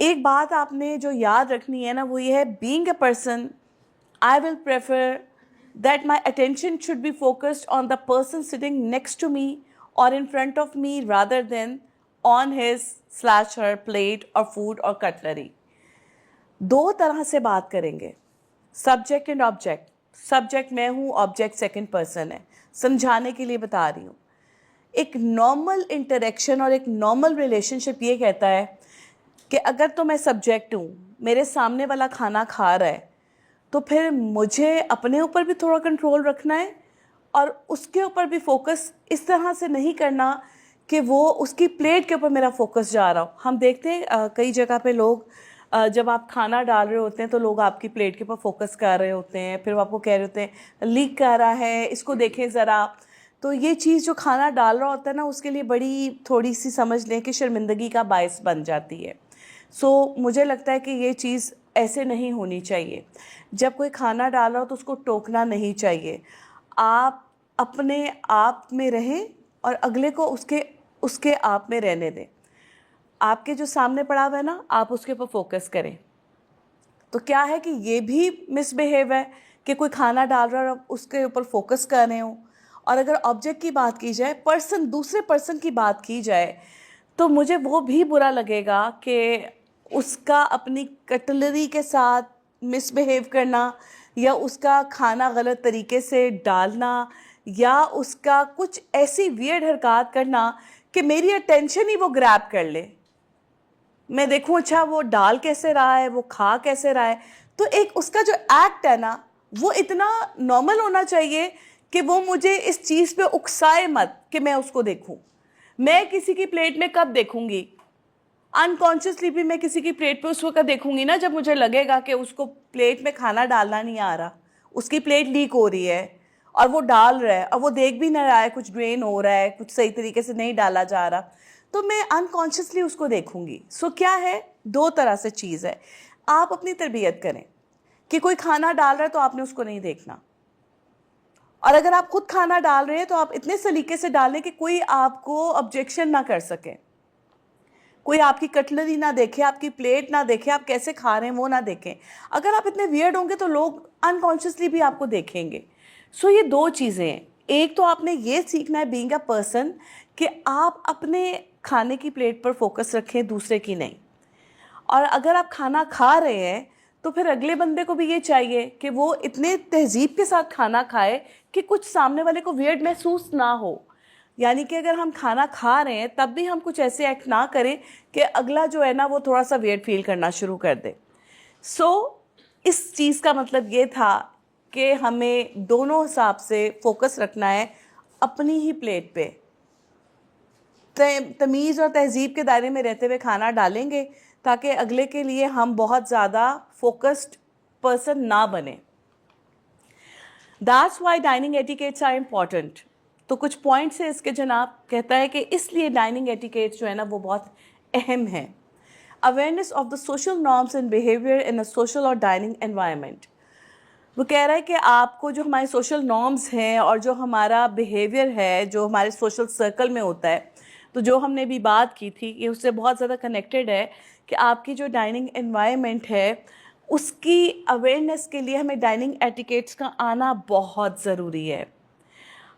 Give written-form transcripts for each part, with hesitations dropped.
ایک بات آپ نے جو یاد رکھنی ہے نا وہ یہ ہے, being a person I will prefer that my attention should be focused on the person sitting next to me or in front of me rather than on his/her plate or food or cutlery. دو طرح سے بات کریں گے, subject and object. Subject میں ہوں, object second person ہے. سمجھانے کے لیے بتا رہی ہوں. ایک نارمل انٹریکشن اور ایک نارمل ریلیشن شپ یہ کہتا ہے کہ اگر تو میں سبجیکٹ ہوں, میرے سامنے والا کھانا کھا رہا ہے, تو پھر مجھے اپنے اوپر بھی تھوڑا کنٹرول رکھنا ہے اور اس کے اوپر بھی فوکس اس طرح سے نہیں کرنا کہ وہ اس کی پلیٹ کے اوپر میرا فوکس جا رہا ہو. ہم دیکھتے ہیں کئی جگہ پہ لوگ جب آپ کھانا ڈال رہے ہوتے ہیں تو لوگ آپ کی پلیٹ کے اوپر فوکس کر رہے ہوتے ہیں, پھر وہ آپ کو کہہ رہے ہوتے ہیں لیک کر رہا ہے, اس کو دیکھیں ذرا. تو یہ چیز جو کھانا ڈال رہا ہوتا ہے نا, اس کے لیے بڑی تھوڑی سی سمجھ لیں کہ شرمندگی کا باعث بن جاتی ہے. مجھے لگتا ہے کہ یہ چیز ایسے نہیں ہونی چاہیے. جب کوئی کھانا ڈال رہا ہو تو اس کو ٹوکنا نہیں چاہیے. آپ اپنے آپ میں رہیں اور اگلے کو اس کے آپ میں رہنے دیں. آپ کے جو سامنے پڑا ہوا ہے نا, آپ اس کے اوپر فوکس کریں. تو کیا ہے کہ یہ بھی مس بیہیو ہے کہ کوئی کھانا ڈال رہا ہے اور اس کے اوپر فوکس کر رہے ہوں. اور اگر آبجیکٹ کی بات کی جائے, دوسرے پرسن کی بات کی جائے, تو مجھے وہ بھی برا لگے گا کہ اس کا اپنی کٹلری کے ساتھ مس بیہیو کرنا, یا اس کا کھانا غلط طریقے سے ڈالنا, یا اس کا کچھ ایسی ویئرڈ حرکات کرنا کہ میری اٹینشن ہی وہ گریب کر لے. میں دیکھوں اچھا وہ ڈال کیسے رہا ہے, وہ کھا کیسے رہا ہے. تو ایک اس کا جو ایکٹ ہے نا, وہ اتنا نارمل ہونا چاہیے کہ وہ مجھے اس چیز پہ اکسائے مت کہ میں اس کو دیکھوں. میں کسی کی پلیٹ میں کب دیکھوں گی؟ انکانشیسلی بھی میں کسی کی پلیٹ پہ اس وقت دیکھوں گی نا جب مجھے لگے گا کہ اس کو پلیٹ میں کھانا ڈالنا نہیں آ رہا, اس کی پلیٹ لیک ہو رہی ہے اور وہ ڈال رہا ہے اور وہ دیکھ بھی نہ رہا ہے, کچھ ڈرین ہو رہا ہے, کچھ صحیح طریقے سے نہیں ڈالا جا رہا, تو میں انکانشیسلی اس کو دیکھوں گی. کیا ہے, دو طرح سے چیز ہے. آپ اپنی تربیت کریں کہ کوئی کھانا ڈال رہا ہے تو آپ نے اس کو نہیں دیکھنا, اور اگر آپ خود کھانا ڈال رہے ہیں تو آپ اتنے سلیقے سے ڈالیں کہ کوئی آپ کو آبجیکشن نہ کر سکے, کوئی آپ کی کٹلری نہ دیکھے, آپ کی پلیٹ نہ دیکھے, آپ کیسے کھا رہے ہیں وہ نہ دیکھیں. اگر آپ اتنے ویئرڈ ہوں گے تو لوگ انکانشیسلی بھی آپ کو دیکھیں گے. یہ دو چیزیں ہیں. ایک تو آپ نے یہ سیکھنا ہے بینگ اے پرسن کہ آپ اپنے کھانے کی پلیٹ پر فوکس رکھیں, دوسرے کی نہیں. اور اگر آپ کھانا کھا رہے ہیں تو پھر اگلے بندے کو بھی یہ چاہیے کہ وہ اتنے تہذیب کے ساتھ کھانا کھائے کہ کچھ سامنے والے کو ویئرڈ محسوس نہ ہو. یعنی کہ اگر ہم کھانا کھا رہے ہیں تب بھی ہم کچھ ایسے ایکٹ نہ کریں کہ اگلا جو ہے نا وہ تھوڑا سا ویئرڈ فیل کرنا شروع کر دے. اس چیز کا مطلب یہ تھا کہ ہمیں دونوں حساب سے فوکس رکھنا ہے اپنی ہی پلیٹ پہ. تمیز اور تہذیب کے دائرے میں رہتے ہوئے کھانا ڈالیں گے تاکہ اگلے کے لیے ہم بہت زیادہ فوکسڈ پرسن نہ بنیں. That's why dining etiquettes are important. تو کچھ پوائنٹس ہیں اس کے جناب. کہتا ہے کہ اس لیے ڈائننگ ایٹیکیٹس جو ہے نا وہ بہت اہم ہیں. Awareness of the social norms and behaviour in a social اور ڈائننگ انوائرمنٹ. وہ کہہ رہا ہے کہ آپ کو جو ہمارے سوشل نارمس ہیں اور جو ہمارا بیہیویئر ہے جو ہمارے سوشل سرکل میں ہوتا ہے, تو جو ہم نے بھی بات کی تھی یہ اس سے بہت زیادہ کنیکٹڈ ہے کہ آپ کی جو ڈائننگ انوائرمنٹ ہے اس کی اویئرنیس کے لیے ہمیں ڈائننگ ایٹیکیٹس کا آنا بہت ضروری ہے.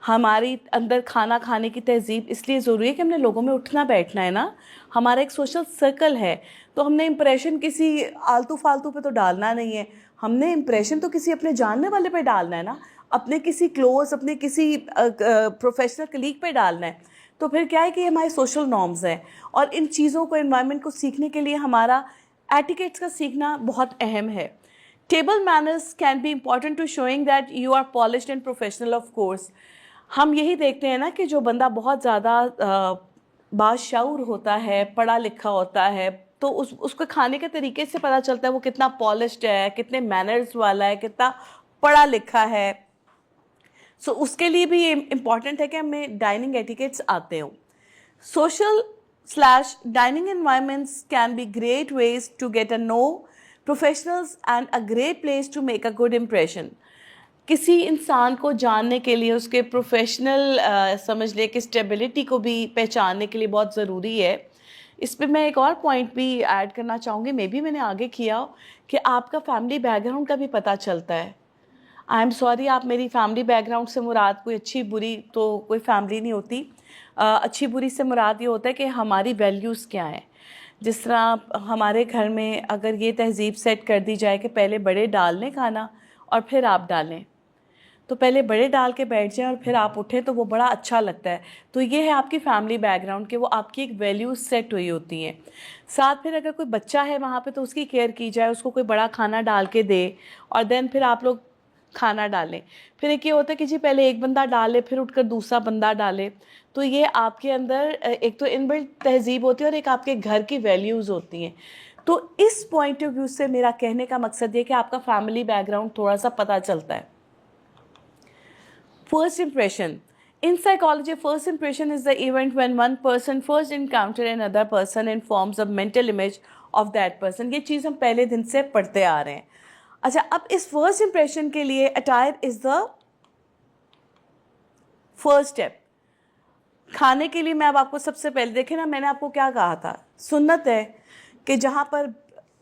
ہماری اندر کھانا کھانے کی تہذیب اس لیے ضروری ہے کہ ہم نے لوگوں میں اٹھنا بیٹھنا ہے نا, ہمارا ایک سوشل سرکل ہے, تو ہم نے امپریشن کسی آلتو فالتو پہ تو ڈالنا نہیں ہے. ہم نے امپریشن تو کسی اپنے جاننے والے پہ ڈالنا ہے نا, اپنے کسی کلوز, اپنے کسی پروفیشنل کلیگ پہ ڈالنا ہے. تو پھر کیا ہے کہ یہ ہمارے سوشل نارمز ہیں, اور ان چیزوں کو, انوائرمنٹ کو سیکھنے کے لیے ہمارا ایٹیکیٹس کا سیکھنا بہت اہم ہے. Table manners can be important to showing that you are polished and professional. Of course ہم یہی دیکھتے ہیں نا کہ جو بندہ بہت زیادہ باشعور ہوتا ہے, پڑھا لکھا ہوتا ہے, تو اس کو کھانے کے طریقے سے پتہ چلتا ہے وہ کتنا پالشڈ ہے, کتنے مینرز والا ہے, کتنا پڑھا لکھا ہے. اس کے لیے بھی یہ امپورٹنٹ ہے کہ ہمیں ڈائننگ ایٹیکیٹس آتے ہوں. Social/dining environments can be great ways to get to know professionals and a great place to make a good impression. کسی انسان کو جاننے کے لیے, اس کے پروفیشنل سمجھ لے کہ اسٹیبلٹی کو بھی پہچاننے کے لیے بہت ضروری ہے. اس پہ میں ایک اور پوائنٹ بھی ایڈ کرنا چاہوں گی, میں نے آگے کیا ہو, کہ آپ کا فیملی بیک گراؤنڈ کا بھی پتہ چلتا ہے. آئی ایم سوری, آپ میری فیملی بیک گراؤنڈ سے مراد کوئی اچھی بری تو کوئی فیملی نہیں ہوتی. اچھی بری سے مراد یہ ہوتا ہے کہ ہماری ویلیوز کیا ہیں. جس طرح ہمارے گھر میں اگر یہ تہذیب سیٹ کر دی جائے کہ پہلے بڑے ڈال لیں کھانا اور پھر آپ ڈالیں, تو پہلے بڑے ڈال کے بیٹھ جائیں اور پھر آپ اٹھیں, تو وہ بڑا اچھا لگتا ہے. تو یہ ہے آپ کی فیملی بیک گراؤنڈ, کہ وہ آپ کی ایک ویلیوز سیٹ ہوئی ہوتی ہیں. ساتھ پھر اگر کوئی بچہ ہے وہاں پہ تو اس کی کیئر کی جائے, اس کو کوئی بڑا کھانا ڈال کے دے اور دین پھر آپ لوگ کھانا ڈالیں. پھر ایک یہ ہوتا ہے کہ جی پہلے ایک بندہ ڈالے پھر اٹھ کر دوسرا بندہ ڈالے. تو یہ آپ کے اندر ایک تو ان بلٹ تہذیب ہوتی ہے اور ایک آپ کے گھر کی ویلیوز ہوتی ہیں. تو اس پوائنٹ آف ویو سے میرا کہنے کا مقصد یہ کہ آپ کا فیملی بیک گراؤنڈ تھوڑا سا پتہ چلتا ہے. First impression. In psychology, first impression is the event when one person first encounter another person and forms a mental image of that person. یہ چیز ہم پہلے دن سے پڑھتے آ رہے ہیں. اچھا, اب اس فرسٹ امپریشن کے لیے attire is the first step. کھانے کے لیے میں اب آپ کو سب سے پہلے دیکھیں نا, میں نے آپ کو کیا کہا تھا, سنت ہے کہ جہاں پر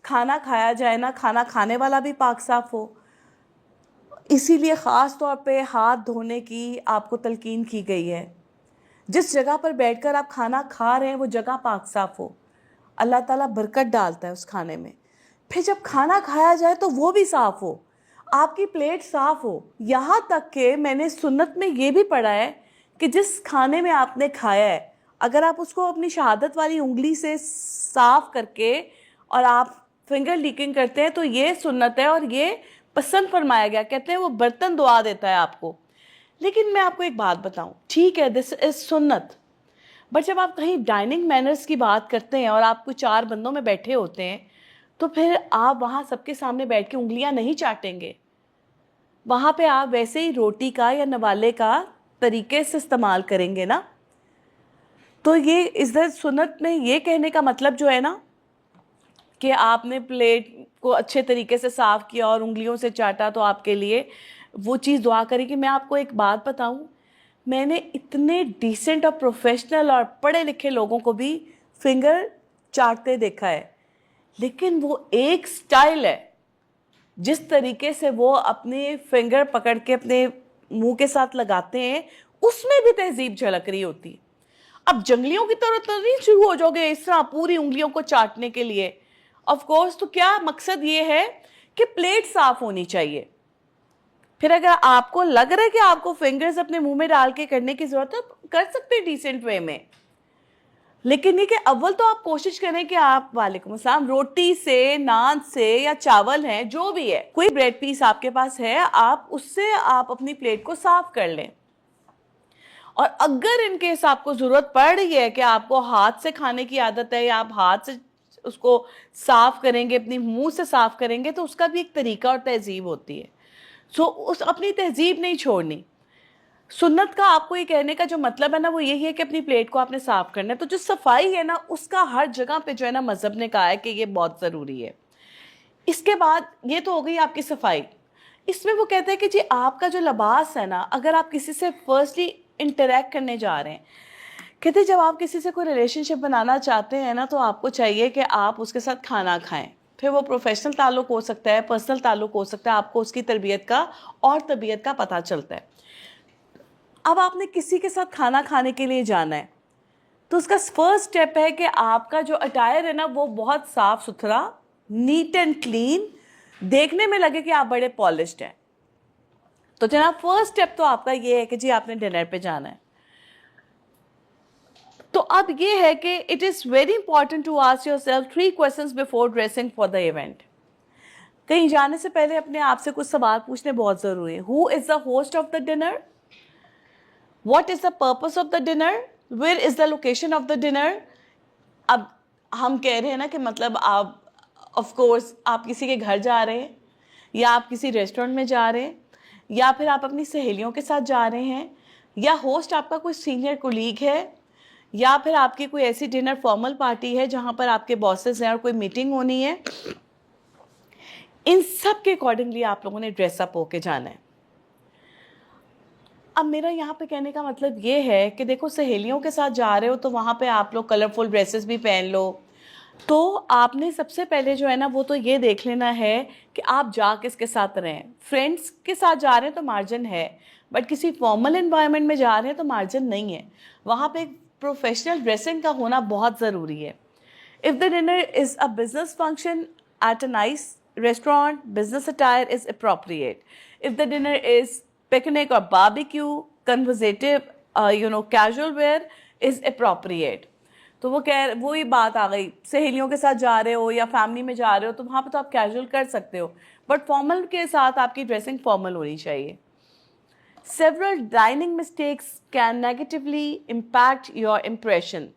کھانا کھایا جائے نا, کھانا کھانے والا بھی پاک صاف ہو. اسی لیے خاص طور پہ ہاتھ دھونے کی آپ کو تلقین کی گئی ہے. جس جگہ پر بیٹھ کر آپ کھانا کھا رہے ہیں وہ جگہ پاک صاف ہو, اللہ تعالیٰ برکت ڈالتا ہے اس کھانے میں. پھر جب کھانا کھایا جائے تو وہ بھی صاف ہو, آپ کی پلیٹ صاف ہو. یہاں تک کہ میں نے سنت میں یہ بھی پڑھا ہے کہ جس کھانے میں آپ نے کھایا ہے, اگر آپ اس کو اپنی شہادت والی انگلی سے صاف کر کے اور آپ فنگر لیکنگ کرتے ہیں تو یہ سنت ہے اور یہ پسند فرمایا گیا. کہتے ہیں وہ برتن دعا دیتا ہے آپ کو. لیکن میں آپ کو ایک بات بتاؤں, ٹھیک ہے دس از سنت, بٹ جب آپ کہیں ڈائننگ مینرز کی بات کرتے ہیں اور آپ کو 4 بندوں میں بیٹھے ہوتے ہیں تو پھر آپ وہاں سب کے سامنے بیٹھ کے انگلیاں نہیں چاٹیں گے. وہاں پہ آپ ویسے ہی روٹی کا یا نوالے کا طریقے سے استعمال کریں گے نا. تو یہ اس سنت میں یہ کہنے کا مطلب جو ہے نا کہ آپ نے پلیٹ کو اچھے طریقے سے صاف کیا اور انگلیوں سے چاٹا تو آپ کے لیے وہ چیز دعا کرے گی. میں آپ کو ایک بات بتاؤں, میں نے اتنے ڈیسنٹ اور پروفیشنل اور پڑھے لکھے لوگوں کو بھی فنگر چاٹتے دیکھا ہے, لیکن وہ ایک سٹائل ہے جس طریقے سے وہ اپنے فنگر پکڑ کے اپنے منہ کے ساتھ لگاتے ہیں, اس میں بھی تہذیب جھلک رہی ہوتی ہے. اب جنگلیوں کی طرح تو نہیں شروع ہو جاؤ گے اس طرح پوری انگلیوں کو چاٹنے کے لیے. آف کورس, تو کیا مقصد یہ ہے کہ پلیٹ صاف ہونی چاہیے. پھر اگر آپ کو لگ رہا ہے کہ آپ کو فنگرز اپنے منہ میں ڈال کے کرنے کی ضرورت ہے, کر سکتے ہیں ڈیسنٹ وے میں, لیکن یہ کہ اول تو آپ کوشش کریں کہ آپ, وعلیکم السلام, روٹی سے, نان سے یا چاول ہیں جو بھی ہے, کوئی بریڈ پیس آپ کے پاس ہے, آپ اس سے آپ اپنی پلیٹ کو صاف کر لیں. اور اگر ان کیس آپ کو ضرورت پڑ رہی ہے کہ آپ کو ہاتھ سے کھانے کی عادت ہے یا آپ ہاتھ سے اس کو صاف کریں گے, اپنی منہ سے صاف کریں گے, تو اس کا بھی ایک طریقہ اور تہذیب ہوتی ہے. اس اپنی تہذیب نہیں چھوڑنی. سنت کا آپ کو یہ کہنے کا جو مطلب ہے نا وہ یہی ہے کہ اپنی پلیٹ کو آپ نے صاف کرنا ہے. تو جو صفائی ہے نا اس کا ہر جگہ پہ جو ہے نا مذہب نے کہا ہے کہ یہ بہت ضروری ہے. اس کے بعد یہ تو ہو گئی آپ کی صفائی. اس میں وہ کہتے ہیں کہ جی آپ کا جو لباس ہے نا, اگر آپ کسی سے فرسٹلی انٹریکٹ کرنے جا رہے ہیں, کہتے ہیں جب آپ کسی سے کوئی ریلیشن شپ بنانا چاہتے ہیں نا تو آپ کو چاہیے کہ آپ اس کے ساتھ کھانا کھائیں. پھر وہ پروفیشنل تعلق ہو سکتا ہے, پرسنل تعلق ہو سکتا ہے, آپ کو اس کی تربیت کا اور طبیعت کا پتہ چلتا ہے. اب آپ نے کسی کے ساتھ کھانا کھانے کے لیے جانا ہے تو اس کا فرسٹ اسٹیپ ہے کہ آپ کا جو اٹائر ہے نا وہ بہت صاف ستھرا, نیٹ اینڈ کلین, دیکھنے میں لگے کہ آپ بڑے پالشڈ ہیں. تو جناب فرسٹ اسٹیپ تو آپ کا یہ ہے کہ جی آپ نے ڈنر پہ جانا ہے. تو اب یہ ہے کہ it is very important to ask yourself 3 questions before dressing for the event. کہیں جانے سے پہلے اپنے آپ سے کچھ سوال پوچھنے بہت ضروری ہے. Who is the host of the dinner? What is the purpose of the dinner? Where is the location of the dinner? اب ہم کہہ رہے ہیں نا کہ مطلب آپ آف کورس آپ کسی کے گھر جا رہے ہیں یا آپ کسی ریسٹورینٹ میں جا رہے ہیں یا پھر آپ اپنی سہیلیوں کے ساتھ جا رہے ہیں یا ہوسٹ آپ کا کوئی سینئر کولیگ ہے یا پھر آپ کی کوئی ایسی ڈنر فارمل پارٹی ہے جہاں پر آپ کے باسز ہیں اور کوئی میٹنگ ہونی ہے. ان سب کے اکارڈنگلی آپ لوگوں نے ڈریس اپ ہو کے جانا ہے. اب میرا یہاں پہ کہنے کا مطلب یہ ہے کہ دیکھو سہیلیوں کے ساتھ جا رہے ہو تو وہاں پہ آپ لوگ کلرفل ڈریسز بھی پہن لو، تو آپ نے سب سے پہلے جو ہے نا وہ تو یہ دیکھ لینا ہے کہ آپ جا کس کے ساتھ رہیں. فرینڈس کے ساتھ جا رہے ہیں تو مارجن ہے، بٹ کسی فارمل انوائرمنٹ میں جا رہے ہیں تو مارجن نہیں ہے. وہاں پہ ایک پروفیشنل ڈریسنگ کا ہونا بہت ضروری ہے. If the dinner is a business function at a nice restaurant, business attire is appropriate. If the dinner is picnic or barbecue, conversative, casual wear is appropriate. تو وہی بات آ گئی، سہیلیوں کے ساتھ جا رہے ہو یا فیملی میں جا رہے ہو تو وہاں پہ تو آپ کیجول کر سکتے ہو، بٹ فارمل کے ساتھ آپ کی ڈریسنگ فارمل ہونی چاہیے. Several dining mistakes can negatively impact your impression.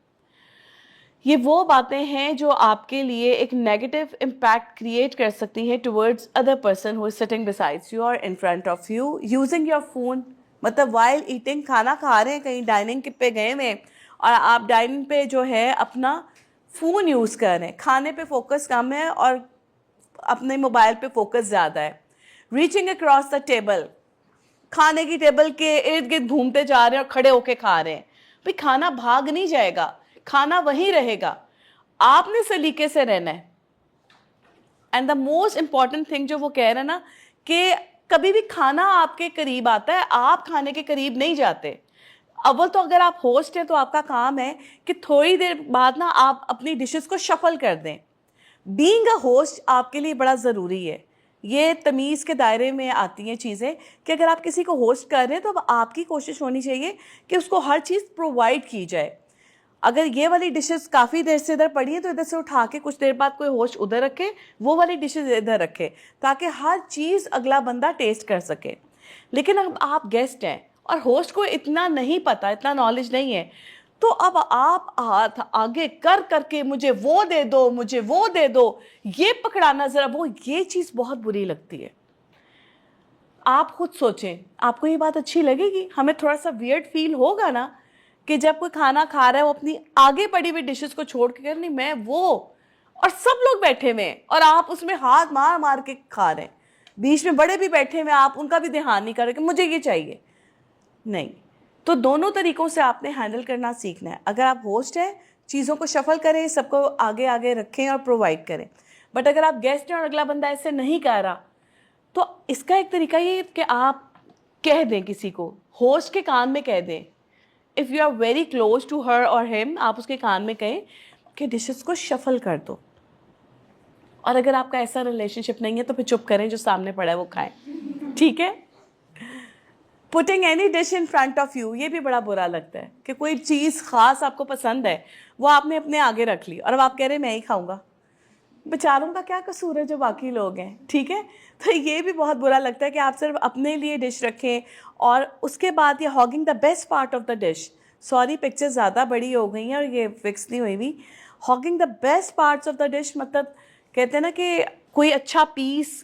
یہ وہ باتیں ہیں جو آپ کے لیے ایک نیگیٹو امپیکٹ کریٹ کر سکتی ہیں towards other person who is sitting besides you اور in front of you. Using your phone, مطلب وائل ایٹنگ، کھانا کھا رہے ہیں کہیں ڈائننگ پہ گئے ہوئے اور آپ ڈائننگ پہ جو ہے اپنا فون یوز کر رہے ہیں. کھانے پہ فوکس کم ہے اور اپنے موبائل پہ فوکس زیادہ ہے. ریچنگ اکراس دا ٹیبل، کھانے کی ٹیبل کے ارد گرد گھومتے جا رہے ہیں اور کھڑے ہو کے کھا رہے ہیں. بھئی کھانا بھاگ نہیں جائے گا، کھانا وہیں رہے گا، آپ نے سلیقے سے رہنا ہے. And the most important thing جو وہ کہہ رہے ہیں نا کہ کبھی بھی کھانا آپ کے قریب آتا ہے، آپ کھانے کے قریب نہیں جاتے. اول تو اگر آپ ہوسٹ ہیں تو آپ کا کام ہے کہ تھوڑی دیر بعد نا آپ اپنی ڈشز کو شفل کر دیں. بینگ اے ہوسٹ آپ کے لیے بڑا ضروری ہے. یہ تمیز کے دائرے میں آتی ہیں چیزیں کہ اگر آپ کسی کو ہوسٹ کر رہے ہیں تو اب آپ کی کوشش ہونی چاہیے کہ اس کو ہر چیز پرووائڈ کی جائے. اگر یہ والی ڈشز کافی دیر سے ادھر پڑی ہیں تو ادھر سے اٹھا کے کچھ دیر بعد کوئی ہوسٹ ادھر رکھے، وہ والی ڈشز ادھر رکھے تاکہ ہر چیز اگلا بندہ ٹیسٹ کر سکے. لیکن اب آپ گیسٹ ہیں اور ہوسٹ کو اتنا نہیں پتا، اتنا نالج نہیں ہے، تو اب آپ ہاتھ آگے کر کے مجھے وہ دے دو، مجھے وہ دے دو، یہ پکڑانا ذرا وہ، یہ چیز بہت بری لگتی ہے. آپ خود سوچیں، آپ کو یہ بات اچھی لگے گی؟ ہمیں تھوڑا سا ویئرڈ فیل ہوگا نا کہ جب کوئی کھانا کھا رہا ہے وہ اپنی آگے پڑی ہوئی ڈشز کو چھوڑ کے نہیں میں وہ، اور سب لوگ بیٹھے ہوئے ہیں اور آپ اس میں ہاتھ مار مار کے کھا رہے ہیں. بیچ میں بڑے بھی بیٹھے ہوئے ہیں، آپ ان کا بھی دھیان نہیں کر رہے کہ مجھے یہ چاہیے. نہیں، تو دونوں طریقوں سے آپ نے ہینڈل کرنا سیکھنا ہے. اگر آپ ہوسٹ ہیں چیزوں کو شفل کریں، سب کو آگے آگے رکھیں اور پرووائڈ کریں. بٹ اگر آپ گیسٹ ہیں اور اگلا بندہ ایسے نہیں کر رہا تو اس کا ایک طریقہ یہ کہ آپ کہہ دیں کسی کو، ہوسٹ کے کان میں کہہ دیں. If you are very close to her اور ہم، آپ اس کے کان میں کہیں کہ ڈشز کو شفل کر دو. اور اگر آپ کا ایسا ریلیشن شپ نہیں ہے تو پھر چپ کریں، جو سامنے پڑا ہے وہ کھائیں. ٹھیک ہے؟ Putting any dish in front of you, یہ بھی بڑا برا لگتا ہے کہ کوئی چیز خاص آپ کو پسند ہے، وہ آپ نے اپنے آگے رکھ لی اور اب آپ کہہ رہے ہیں میں ہی کھاؤں گا. بیچاروں کا کیا قصور ہے جو باقی لوگ ہیں. ٹھیک ہے؟ تو یہ بھی بہت برا لگتا ہے کہ آپ صرف اپنے لیے ڈش رکھیں اور اس کے بعد یہ hogging the best part of the dish. Sorry picture زیادہ بڑی ہو گئی ہیں اور یہ فکس نہیں ہوئی ہوئی. Hogging the best parts of the dish, مطلب کہتے ہیں نا کہ کوئی اچھا پیس،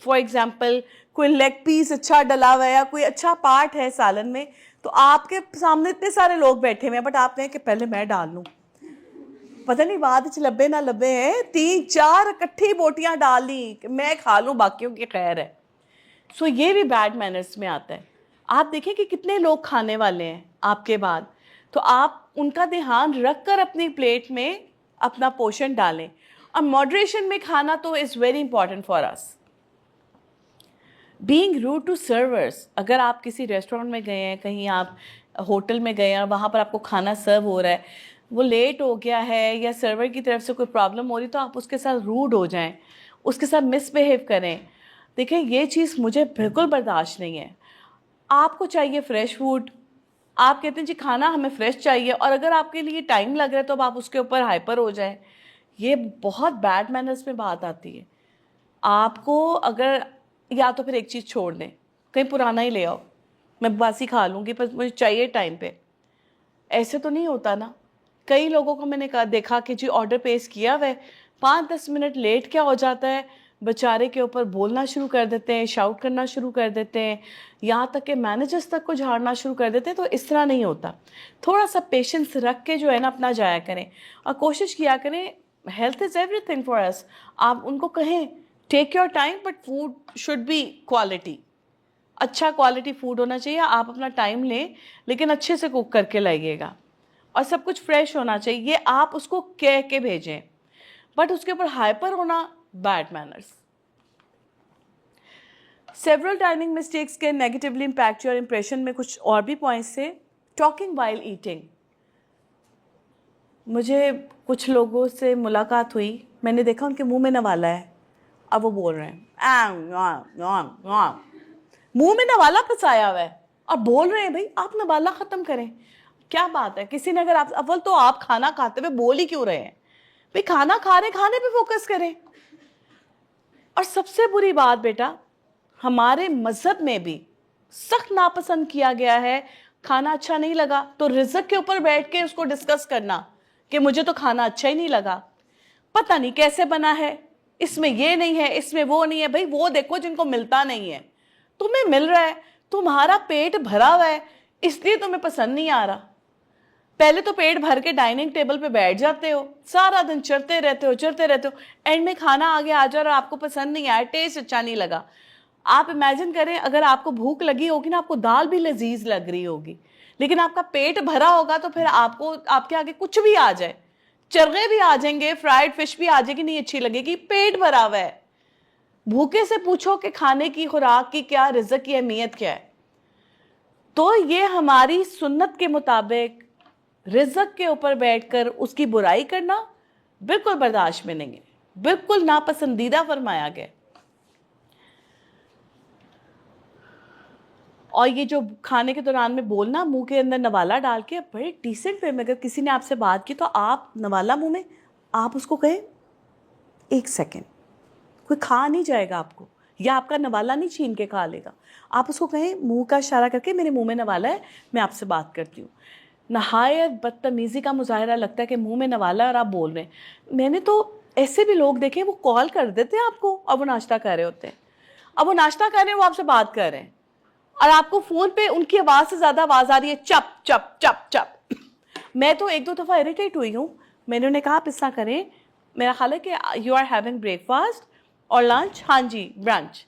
فار ایگزامپل کوئی لیگ پیس اچھا ڈلا ہوا ہے یا کوئی اچھا پارٹ ہے سالن میں، تو آپ کے سامنے اتنے سارے لوگ بیٹھے ہوئے ہیں بٹ آپ کہیں کہ پہلے میں ڈال لوں. پتہ نہیں بعد لبے نہ لبے ہیں، 3-4 اکٹھی بوٹیاں ڈال لی کہ میں کھا لوں باقیوں کی خیر ہے. سو یہ بھی بیڈ مینرز میں آتا ہے. آپ دیکھیں کہ کتنے لوگ کھانے والے ہیں آپ کے بعد، تو آپ ان کا دھیان رکھ کر اپنی پلیٹ میں اپنا پورشن ڈالیں. اور ماڈریشن میں کھانا تو is very important for us. Being rude to servers, اگر آپ کسی ریسٹورینٹ میں گئے ہیں، کہیں آپ ہوٹل میں گئے ہیں اور وہاں پر آپ کو کھانا سرو ہو رہا ہے، وہ لیٹ ہو گیا ہے یا سرور کی طرف سے کوئی پرابلم ہو رہی تو آپ اس کے ساتھ روڈ ہو جائیں، اس کے ساتھ مس بیہیو کریں. دیکھیں یہ چیز مجھے بالکل برداشت نہیں ہے. آپ کو چاہیے فریش فوڈ، آپ کہتے ہیں جی کھانا ہمیں فریش چاہیے، اور اگر آپ کے لیے ٹائم لگ رہا ہے تو اب آپ اس کے اوپر ہائپر ہو جائیں. یہ بہت بیڈ مینرز میں بات آتی ہے. آپ کو اگر یا تو پھر ایک چیز چھوڑ دیں، کہیں پرانا ہی لے آؤ، میں باسی کھا لوں گی پر مجھے چاہیے ٹائم پہ. ایسے تو نہیں ہوتا نا. کئی لوگوں کو میں نے دیکھا کہ جی آرڈر پیس کیا ہوا ہے، 5-10 منٹ لیٹ کیا ہو جاتا ہے، بیچارے کے اوپر بولنا شروع کر دیتے ہیں، شاؤٹ کرنا شروع کر دیتے ہیں، یہاں تک کہ مینیجرز تک کو جھاڑنا شروع کر دیتے ہیں. تو اس طرح نہیں ہوتا. تھوڑا سا پیشنس رکھ کے جو ہے نا اپنا جایا کریں اور کوشش کیا کریں. Health is everything for us. آپ ان کو کہیں take your time but food should be quality. اچھا کوالٹی فوڈ ہونا چاہیے, آپ اپنا ٹائم لیں لیکن اچھے سے کوک کر کے لائیے گا, اور سب کچھ فریش ہونا چاہیے, یہ آپ اس کو کہہ کے بھیجیں. بٹ اس کے اوپر ہائپر ہونا bad manners. Several dining mistakes کے نیگیٹیولی امپیکٹ یور امپریشن میں کچھ اور بھی پوائنٹس تھے. Talking while eating. مجھے کچھ لوگوں سے ملاقات ہوئی, میں نے دیکھا ان کے منہ میں نوالا ہے, اب وہ بول رہے ہیں منہ میں نوالا پھنسایا ہوا ہے اور بول رہے ہیں. بھائی آپ نوالا ختم کریں, کیا بات ہے؟ کسی نے اگر آپ اول تو آپ کھانا کھاتے ہوئے بول ہی کیوں رہے ہیں؟ بھائی کھانا کھا رہے, کھانے پہ فوکس کریں. اور سب سے بری بات بیٹا, ہمارے مذہب میں بھی سخت ناپسند کیا گیا ہے, کھانا اچھا نہیں لگا تو رزق کے اوپر بیٹھ کے اس کو ڈسکس کرنا کہ مجھے تو کھانا اچھا ہی نہیں لگا, پتہ نہیں کیسے بنا ہے, اس میں یہ نہیں ہے, اس میں وہ نہیں ہے. بھائی وہ دیکھو جن کو ملتا نہیں ہے, تمہیں مل رہا ہے, تمہارا پیٹ بھرا ہوا ہے, اس لیے تمہیں پسند نہیں آ رہا. پہلے تو پیٹ بھر کے ڈائننگ ٹیبل پہ بیٹھ جاتے ہو, سارا دن چرتے رہتے ہو, اینڈ میں کھانا آگے آ جا اور آپ کو پسند نہیں آیا, ٹیسٹ اچھا نہیں لگا. آپ امیجن کریں اگر آپ کو بھوک لگی ہوگی نا, آپ کو دال بھی لذیذ لگ رہی ہوگی, لیکن آپ کا پیٹ بھرا ہوگا تو پھر آپ کو آپ کے آگے کچھ بھی آ جائے, چرغے بھی آ جائیں گے, فرائیڈ فش بھی آ جائے گی, نہیں اچھی لگے گی, پیٹ بھرا ہوا ہے. بھوکے سے پوچھو کہ کھانے کی خوراک کی کیا, رزق کی اہمیت کیا ہے. تو یہ ہماری سنت کے مطابق رزق کے اوپر بیٹھ کر اس کی برائی کرنا بالکل برداشت میں نہیں ہے, بالکل ناپسندیدہ فرمایا گیا. اور یہ جو کھانے کے دوران میں بولنا, منہ کے اندر نوالا ڈال کے, بڑے ڈیسنٹ وے میں اگر کسی نے آپ سے بات کی تو آپ نوالا منہ میں, آپ اس کو کہیں ایک سیکنڈ, کوئی کھا نہیں جائے گا آپ کو, یا آپ کا نوالا نہیں چھین کے کھا لے گا. آپ اس کو کہیں منہ کا اشارہ کر کے, میرے منہ میں نوالا ہے, میں آپ سے بات کرتی ہوں. نہایت بدتمیزی کا مظاہرہ لگتا ہے کہ منہ میں نوالا ہے اور آپ بول رہے ہیں. میں نے تو ایسے بھی لوگ دیکھے, وہ کال کر دیتے ہیں آپ کو, اب وہ ناشتہ کر رہے ہوتے ہیں, اب وہ ناشتہ کر رہے ہیں, وہ آپ سے بات کر رہے ہیں, اور آپ کو فون پہ ان کی آواز سے زیادہ آواز آ رہی ہے, چپ چپ چپ چپ. میں تو ایک دو دفعہ اریٹیٹ ہوئی ہوں. میں نے انہیں کہا آپ اس طرح کریں, میرا خیال ہے کہ you are having breakfast اور لنچ, ہاں جی برنچ,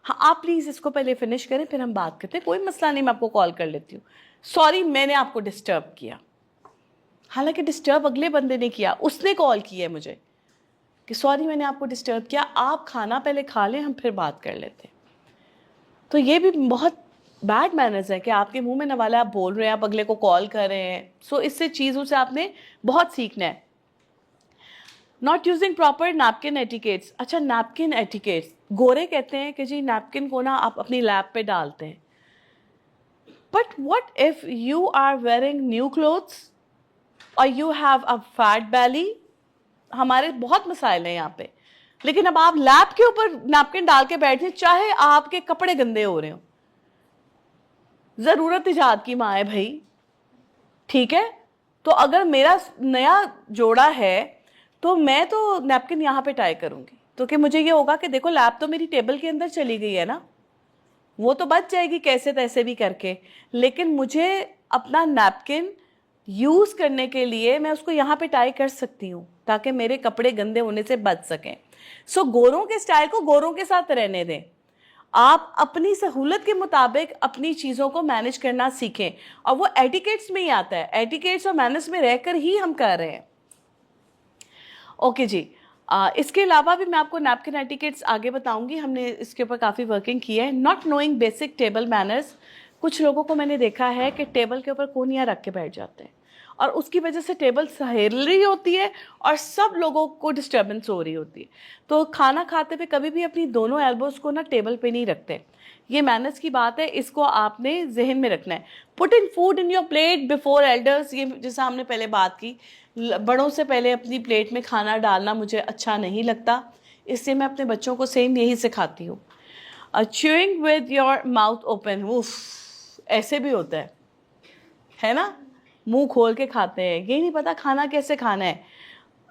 ہاں آپ پلیز اس کو پہلے فنش کریں پھر ہم بات کرتے ہیں, کوئی مسئلہ نہیں, میں آپ کو کال کر لیتی ہوں. سوری میں نے آپ کو ڈسٹرب کیا. حالانکہ ڈسٹرب اگلے بندے نے کیا, اس نے کال کی ہے مجھے کہ سوری میں نے آپ کو ڈسٹرب کیا, آپ کھانا پہلے کھا لیں, ہم پھر بات کر لیتے. تو یہ بھی بہت بیڈ مینرز ہے کہ آپ کے منہ میں نوالا, آپ بول رہے ہیں, آپ اگلے کو کال کر رہے ہیں. سو اس سے چیزوں سے آپ نے بہت سیکھنا ہے. Not using proper napkin etiquettes. اچھا نیپکن ایٹیکیٹس, گورے کہتے ہیں کہ جی نیپکن کو نا آپ اپنی لیپ پہ ڈالتے ہیں. But what if you are wearing new clothes or you have a fat belly. ہمارے بہت مسائل ہیں یہاں پہ, لیکن اب آپ لیپ کے اوپر نیپکن ڈال کے بیٹھیں, چاہے آپ کے کپڑے گندے ہو رہے ہوں. ضرورت ایجاد کی ماں ہے بھائی, ٹھیک ہے. تو اگر میرا نیا جوڑا ہے تو میں تو نیپکن یہاں پہ ٹائی کروں گی, تو کہ مجھے یہ ہوگا کہ دیکھو لیپ تو میری ٹیبل کے اندر چلی گئی ہے نا, وہ تو بچ جائے گی کیسے تیسے بھی کر کے, لیکن مجھے اپنا نیپکن یوز کرنے کے لیے میں اس کو یہاں پہ ٹائی کر سکتی ہوں تاکہ میرے کپڑے گندے ہونے سے بچ سکیں. سو گوروں کے سٹائل کو گوروں کے ساتھ رہنے دیں, آپ اپنی سہولت کے مطابق اپنی چیزوں کو مینج کرنا سیکھیں, اور وہ ایٹیکیٹس میں ہی آتا ہے, ایٹیکیٹس اور مینرز میں رہ کر ہی ہم کر رہے ہیں. اوکے جی, اس کے علاوہ بھی میں آپ کو نیپکن ایٹیکیٹس آگے بتاؤں گی, ہم نے اس کے اوپر کافی ورکنگ کی ہے. Not knowing basic table manners. کچھ لوگوں کو میں نے دیکھا ہے کہ ٹیبل کے اوپر کونیاں رکھ کے بیٹھ جاتے ہیں, اور اس کی وجہ سے ٹیبل سہیل رہی ہوتی ہے اور سب لوگوں کو ڈسٹربنس ہو رہی ہوتی ہے. تو کھانا کھاتے ہوئے کبھی بھی اپنی دونوں ایلبوز کو نا ٹیبل پہ نہیں رکھتے. یہ مینرز کی بات ہے, اس کو آپ نے ذہن میں رکھنا ہے. Putting food in your plate before elders, یہ جیسا ہم نے پہلے بات کی, بڑوں سے پہلے اپنی پلیٹ میں کھانا ڈالنا مجھے اچھا نہیں لگتا, اس لیے میں اپنے بچوں کو سیم یہی سکھاتی ہوں. چیوئنگ ود یور ماؤتھ اوپن, ایسے بھی ہوتا ہے نا, منہ کھول کے کھاتے ہیں, یہی نہیں پتا کھانا کیسے کھانا ہے.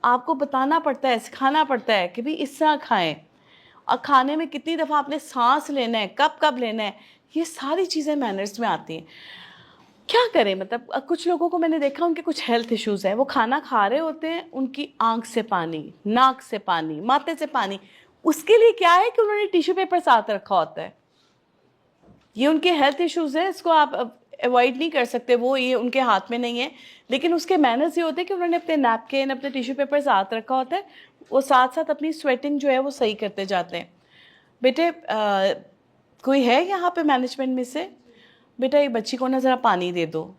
آپ کو بتانا پڑتا ہے, سکھانا پڑتا ہے کہ بھی اس طرح کھائیں, اور کھانے میں کتنی دفعہ آپ نے سانس لینا ہے, کب کب لینا ہے, یہ ساری چیزیں مینرز میں آتی ہیں. کیا کریں, مطلب کچھ لوگوں کو میں نے دیکھا ان کے کچھ ہیلتھ ایشوز ہیں, وہ کھانا کھا رہے ہوتے ہیں, ان کی آنکھ سے پانی, ناک سے پانی, ماتھے سے پانی. اس کے لیے کیا ہے کہ انہوں نے ٹیشو پیپر ساتھ رکھا ہوتا ہے. یہ ان کے ہیلتھ ایشوز ہیں, اس کو آپ اوائڈ نہیں کر سکتے, وہ یہ ان کے ہاتھ میں نہیں ہے. لیکن اس کے مینرز یہ ہوتے ہیں کہ انہوں نے اپنے نیپکن, اپنے ٹیشو پیپر ساتھ رکھا ہوتا ہے, وہ ساتھ ساتھ اپنی سویٹنگ جو ہے وہ صحیح کرتے جاتے ہیں. بیٹے کوئی ہے یہاں پہ مینجمنٹ میں سے؟ بیٹا یہ بچی کو نا ذرا پانی دے دو,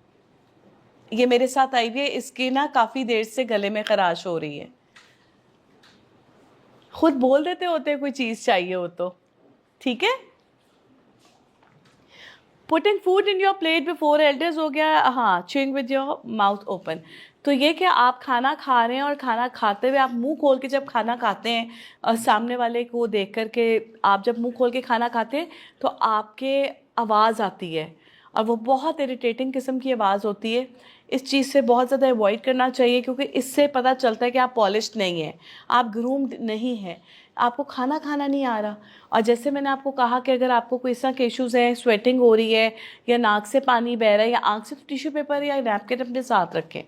یہ میرے ساتھ آئی ہوئی ہے, اس کی نا کافی دیر سے گلے میں خراش ہو رہی ہے. خود بول دیتے ہوتے کوئی چیز چاہیے ہو تو, ٹھیک ہے. putting food in your plate before elders ہو گیا, ہاں chewing with your mouth open. تو یہ کہ آپ کھانا کھا رہے ہیں اور کھانا کھاتے ہوئے آپ منہ کھول کے جب کھانا کھاتے ہیں, اور سامنے والے کو دیکھ کر کے آپ جب منہ کھول کے کھانا کھاتے ہیں تو آپ کے آواز آتی ہے, اور وہ بہت اریٹیٹنگ قسم کی آواز ہوتی ہے. اس چیز سے بہت زیادہ اوائڈ کرنا چاہیے, کیونکہ اس سے پتہ چلتا ہے کہ آپ پالشڈ نہیں ہیں, آپ گرومڈ نہیں ہیں, آپ کو کھانا کھانا نہیں آ رہا. اور جیسے میں نے آپ کو کہا کہ اگر آپ کو کوئی اس طرح کے ایشوز ہیں, سویٹنگ ہو رہی ہے, یا ناک سے پانی بہہ رہا ہے, یا آنکھ سے ٹیشو پیپر یا نیپکن اپنے ساتھ رکھیں.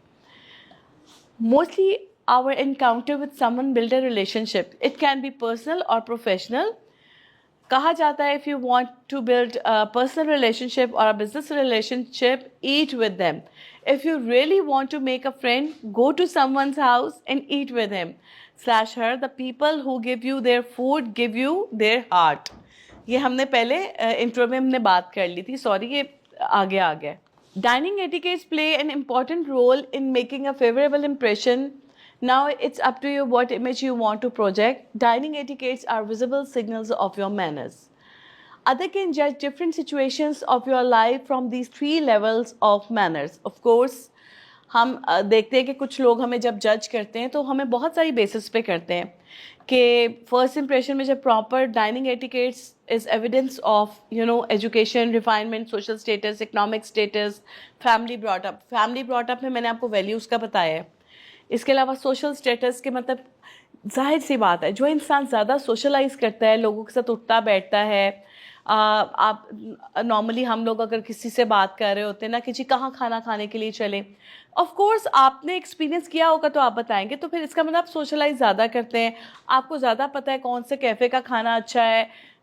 Mostly our encounter with someone build a relationship. It can be personal or professional. کہا جاتا ہے if you want to build a personal relationship or a business relationship, eat with them. If you really want to make a friend, go to someone's house and eat with him / her. The people who give you their food give you their heart. یہ ہم نے پہلے intro میں ہم نے بات کر لی تھی, سوری یہ آگے آ گیا. Dining etiquettes play an important role in making a favorable impression. Now it's up to you what image you want to project. Dining etiquettes are visible signals of your manners. Others can judge different situations of your life from these 3 levels of manners. Of course, ہم دیکھتے ہیں کہ کچھ لوگ ہمیں جب جج کرتے ہیں تو ہمیں بہت ساری بیسس پہ کرتے ہیں, کہ فرسٹ امپریشن میں جب proper dining etiquettes is evidence of education, refinement, social status, economic status, family brought up. Family brought up میں میں نے آپ کو ویلیوز کا بتایا ہے. اس کے علاوہ سوشل اسٹیٹس کے مطلب ظاہر سی بات ہے, جو انسان زیادہ سوشلائز کرتا ہے, لوگوں کے ساتھ اٹھتا بیٹھتا ہے, آپ نارملی ہم لوگ اگر کسی سے بات کر رہے ہوتے ہیں نا کہ جی کہاں کھانا کھانے کے لیے چلیں, آف کورس آپ نے ایکسپیرینس کیا ہوگا تو آپ بتائیں گے, تو پھر اس کا مطلب آپ سوشلائز زیادہ کرتے ہیں, آپ کو زیادہ پتہ ہے کون سے کیفے کا کھانا اچھا ہے,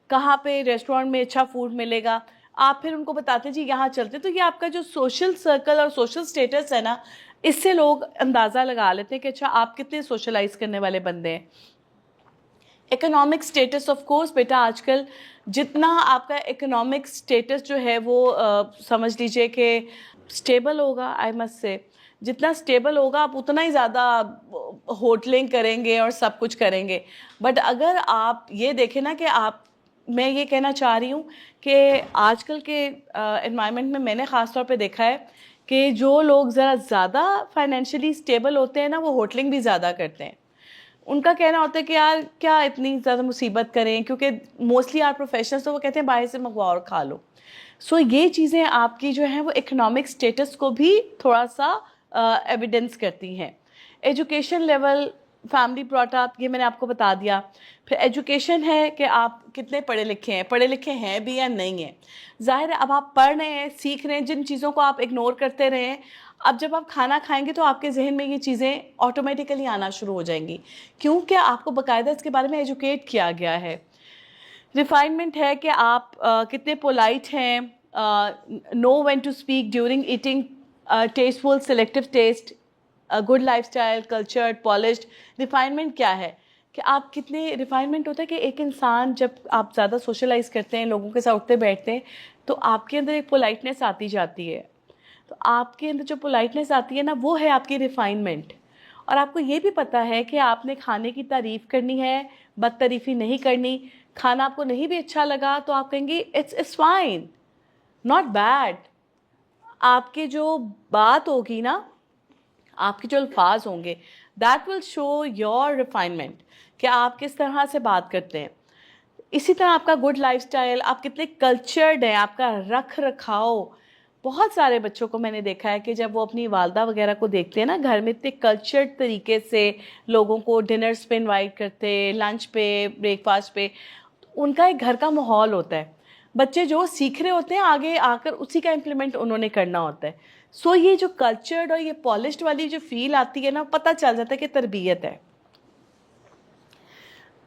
کہاں پہ ریسٹورینٹ میں اچھا فوڈ ملے گا, آپ پھر ان کو بتاتے ہیں جی یہاں چلتے. تو یہ آپ کا جو سوشل سرکل اور سوشل سٹیٹس ہے نا, اس سے لوگ اندازہ لگا لیتے ہیں کہ اچھا آپ کتنے سوشلائز کرنے والے بندے ہیں. اکنامک سٹیٹس, آف کورس بیٹا آج کل جتنا آپ کا اکنامک سٹیٹس جو ہے وہ سمجھ لیجئے کہ اسٹیبل ہوگا, آئی مسٹ سے جتنا اسٹیبل ہوگا آپ اتنا ہی زیادہ ہوٹلنگ کریں گے اور سب کچھ کریں گے. بٹ اگر آپ یہ دیکھیں نا کہ میں یہ کہنا چاہ رہی ہوں کہ آج کل کے انوائرمنٹ میں نے خاص طور پہ دیکھا ہے کہ جو لوگ ذرا زیادہ فائنینشلی اسٹیبل ہوتے ہیں نا, وہ ہوٹلنگ بھی زیادہ کرتے ہیں. ان کا کہنا ہوتا ہے کہ یار کیا اتنی زیادہ مصیبت کریں, کیونکہ موسٹلی آپ پروفیشنلس تو وہ کہتے ہیں باہر سے منگواؤ اور کھا لو. سو یہ چیزیں آپ کی جو ہیں وہ اکنامک اسٹیٹس کو بھی تھوڑا سا ایویڈنس کرتی ہیں. ایجوکیشن لیول, فیملی براٹ اپ, یہ میں نے آپ کو بتا دیا. پھر ایجوکیشن ہے کہ آپ کتنے پڑھے لکھے ہیں بھی یا نہیں ہیں. ظاہر ہے اب آپ پڑھ رہے ہیں, سیکھ رہے ہیں, جن چیزوں کو آپ اگنور کرتے رہے ہیں, اب جب آپ کھانا کھائیں گے تو آپ کے ذہن میں یہ چیزیں آٹومیٹیکلی آنا شروع ہو جائیں گی, کیونکہ آپ کو باقاعدہ اس کے بارے میں ایجوکیٹ کیا گیا ہے. ریفائنمنٹ ہے کہ آپ کتنے پولائٹ ہیں, no one to speak during eating, tasteful, selective taste, good lifestyle, cultured, polished. Refinement کیا ہے کہ آپ کتنے, ریفائنمنٹ ہوتا ہے کہ ایک انسان جب آپ زیادہ سوشلائز کرتے ہیں, لوگوں کے ساتھ اٹھتے بیٹھتے ہیں, تو آپ کے اندر ایک پولائٹنس آتی جاتی ہے. تو آپ کے اندر جو پولائٹنس آتی ہے نا, وہ ہے آپ کی ریفائنمنٹ. اور آپ کو یہ بھی پتہ ہے کہ آپ نے کھانے کی تعریف کرنی ہے, بد تعریفی نہیں کرنی. کھانا آپ کو نہیں بھی اچھا لگا تو آپ کہیں گے اٹس فائن, ناٹ بیڈ. آپ کے جو بات ہوگی نا, آپ کے جو الفاظ ہوں گے, that will show your refinement, کہ آپ کس طرح سے بات کرتے ہیں. اسی طرح آپ کا گڈ لائف سٹائل, آپ کتنے کلچرڈ ہیں, آپ کا رکھ رکھاؤ. بہت سارے بچوں کو میں نے دیکھا ہے کہ جب وہ اپنی والدہ وغیرہ کو دیکھتے ہیں نا گھر میں, اتنے کلچرڈ طریقے سے لوگوں کو ڈنرز پہ انوائٹ کرتے, لنچ پہ, بریک فاسٹ پہ, ان کا ایک گھر کا ماحول ہوتا ہے. بچے جو سیکھ رہے ہوتے ہیں آگے آ کر اسی کا امپلیمنٹ انہوں نے کرنا ہوتا ہے. سو یہ جو کلچرڈ اور یہ پالشڈ والی جو فیل آتی ہے نا, پتہ چل جاتا ہے کہ تربیت ہے.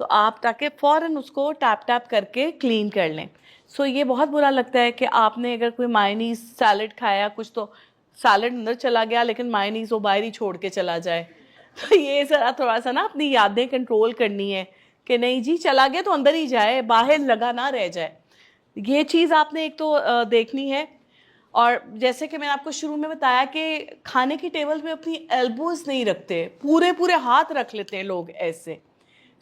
تو آپ تاکہ فوراً اس کو ٹیپ ٹیپ کر کے کلین کر لیں. سو یہ بہت برا لگتا ہے کہ آپ نے اگر کوئی مائنیز سیلڈ کھایا کچھ تو سیلڈ اندر چلا گیا لیکن مائنیز وہ باہر ہی چھوڑ کے چلا جائے. تو یہ ذرا تھوڑا سا نا اپنی یادیں کنٹرول کرنی ہے کہ نہیں جی چلا گیا تو اندر ہی جائے, باہر لگا نہ رہ جائے. یہ چیز آپ نے ایک تو دیکھنی ہے. اور جیسے کہ میں نے آپ کو شروع میں بتایا کہ کھانے کی ٹیبل پہ اپنی ایلبوز نہیں رکھتے, پورے ہاتھ رکھ لیتے ہیں لوگ ایسے.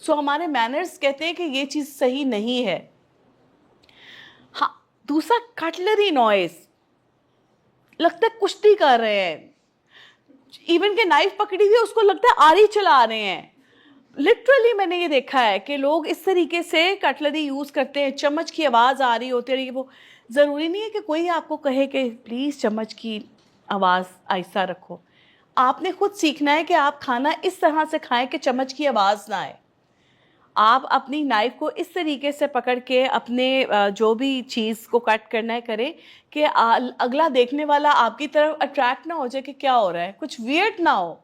سو ہمارے مینرز کہتے ہیں کہ یہ چیز صحیح نہیں ہے. ہاں دوسرا کٹلری نوائز, لگتا ہے کشتی کر رہے ہیں, ایون کہ نائف پکڑی ہوئی اس کو لگتا ہے آری چلا رہے ہیں. لٹرلی میں نے یہ دیکھا ہے کہ لوگ اس طریقے سے کٹلری یوز کرتے ہیں, چمچ کی آواز آ رہی ہوتی ہے. وہ ضروری نہیں ہے کہ کوئی آپ کو کہے کہ پلیز چمچ کی آواز آہستہ رکھو. آپ نے خود سیکھنا ہے کہ آپ کھانا اس طرح سے کھائیں کہ چمچ کی آواز نہ آئے. آپ اپنی نائف کو اس طریقے سے پکڑ کے اپنے جو بھی چیز کو کٹ کرنا ہے کریں کہ اگلا دیکھنے والا آپ کی طرف اٹریکٹ نہ ہو جائے کہ کیا ہو رہا ہے, کچھ ویئرڈ نہ ہو.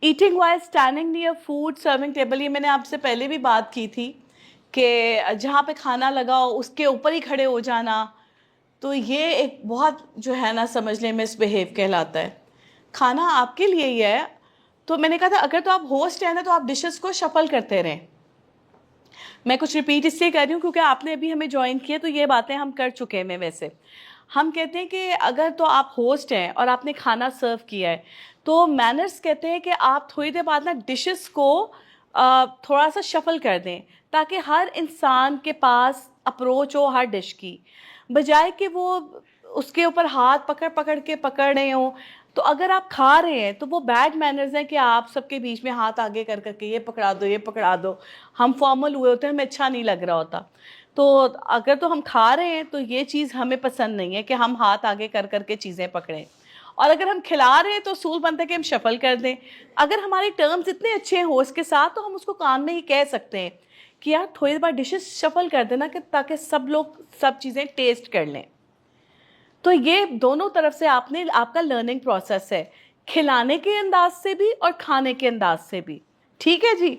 Eating while standing near food serving table, یہ میں نے آپ سے پہلے بھی بات کی تھی کہ جہاں پہ کھانا لگا ہو اس کے اوپر ہی کھڑے ہو جانا, تو یہ ایک بہت جو ہے نا سمجھ لیں مس بہیو کہلاتا ہے. کھانا آپ کے لیے ہی ہے. تو میں نے کہا تھا اگر تو آپ ہوسٹ ہیں نا تو آپ ڈشز کو شفل کرتے رہیں. میں کچھ ریپیٹ اس لیے کر رہی ہوں کیونکہ آپ نے ابھی ہمیں جوائن کیا تو یہ باتیں ہم کر چکے ہیں. ویسے ہم کہتے ہیں کہ اگر تو آپ ہوسٹ ہیں اور آپ نے کھانا سرو کیا ہے تو مینرز کہتے ہیں کہ آپ تھوڑی دیر بعد نا ڈشز کو تھوڑا سا شفل کر دیں تاکہ ہر انسان کے پاس اپروچ ہو ہر ڈش کی, بجائے کہ وہ اس کے اوپر ہاتھ پکڑ کے پکڑ رہے ہوں. تو اگر آپ کھا رہے ہیں تو وہ بیڈ مینرز ہیں کہ آپ سب کے بیچ میں ہاتھ آگے کر کے یہ پکڑا دو. ہم فارمل ہوئے ہوتے ہیں, ہمیں اچھا نہیں لگ رہا ہوتا. تو اگر تو ہم کھا رہے ہیں تو یہ چیز ہمیں پسند نہیں ہے کہ ہم ہاتھ آگے کر کے چیزیں پکڑیں. اور اگر ہم کھلا رہے ہیں تو اصول بنتا ہے کہ ہم شفل کر دیں. اگر ہمارے ٹرمز اتنے اچھے ہیں ہوسٹ کے ساتھ تو ہم اس کو کان میں ہی کہہ سکتے ہیں کہ یار تھوڑی بار ڈشز شفل کر دینا کہ تاکہ سب لوگ سب چیزیں ٹیسٹ کر لیں. تو یہ دونوں طرف سے آپ کا لرننگ پروسیس ہے, کھلانے کے انداز سے بھی اور کھانے کے انداز سے بھی. ٹھیک ہے جی.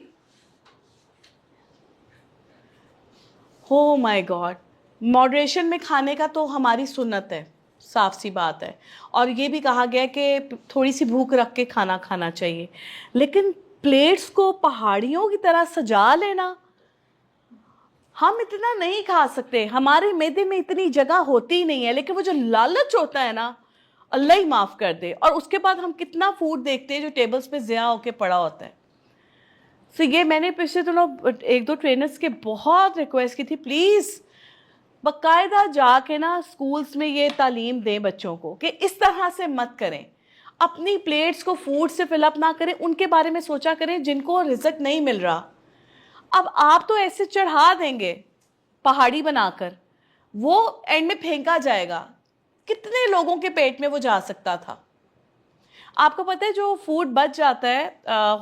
ہو مائی گاڈ, ماڈریشن میں کھانے کا تو ہماری سنت ہے, صاف سی بات ہے. اور یہ بھی کہا گیا کہ تھوڑی سی بھوک رکھ کے کھانا کھانا چاہیے. لیکن پلیٹس کو پہاڑیوں کی طرح سجا لینا, ہم اتنا نہیں کھا سکتے, ہمارے معدے میں اتنی جگہ ہوتی نہیں ہے. لیکن وہ جو لالچ ہوتا ہے نا, اللہ ہی معاف کر دے. اور اس کے بعد ہم کتنا فوڈ دیکھتے ہیں جو ٹیبلز پہ ضیاع ہو کے پڑا ہوتا ہے. سو یہ میں نے پچھلے دنوں ایک دو ٹرینرز کے بہت ریکویسٹ کی تھی, پلیز باقاعدہ جا کے نا اسکولس میں یہ تعلیم دیں بچوں کو کہ اس طرح سے مت کریں. اپنی پلیٹس کو فوڈ سے فل اپ نہ کریں, ان کے بارے میں سوچا کریں جن کو رزق نہیں مل رہا. اب آپ تو ایسے چڑھا دیں گے پہاڑی بنا کر, وہ اینڈ میں پھینکا جائے گا. کتنے لوگوں کے پیٹ میں وہ جا سکتا تھا. آپ کو پتہ ہے جو فوڈ بچ جاتا ہے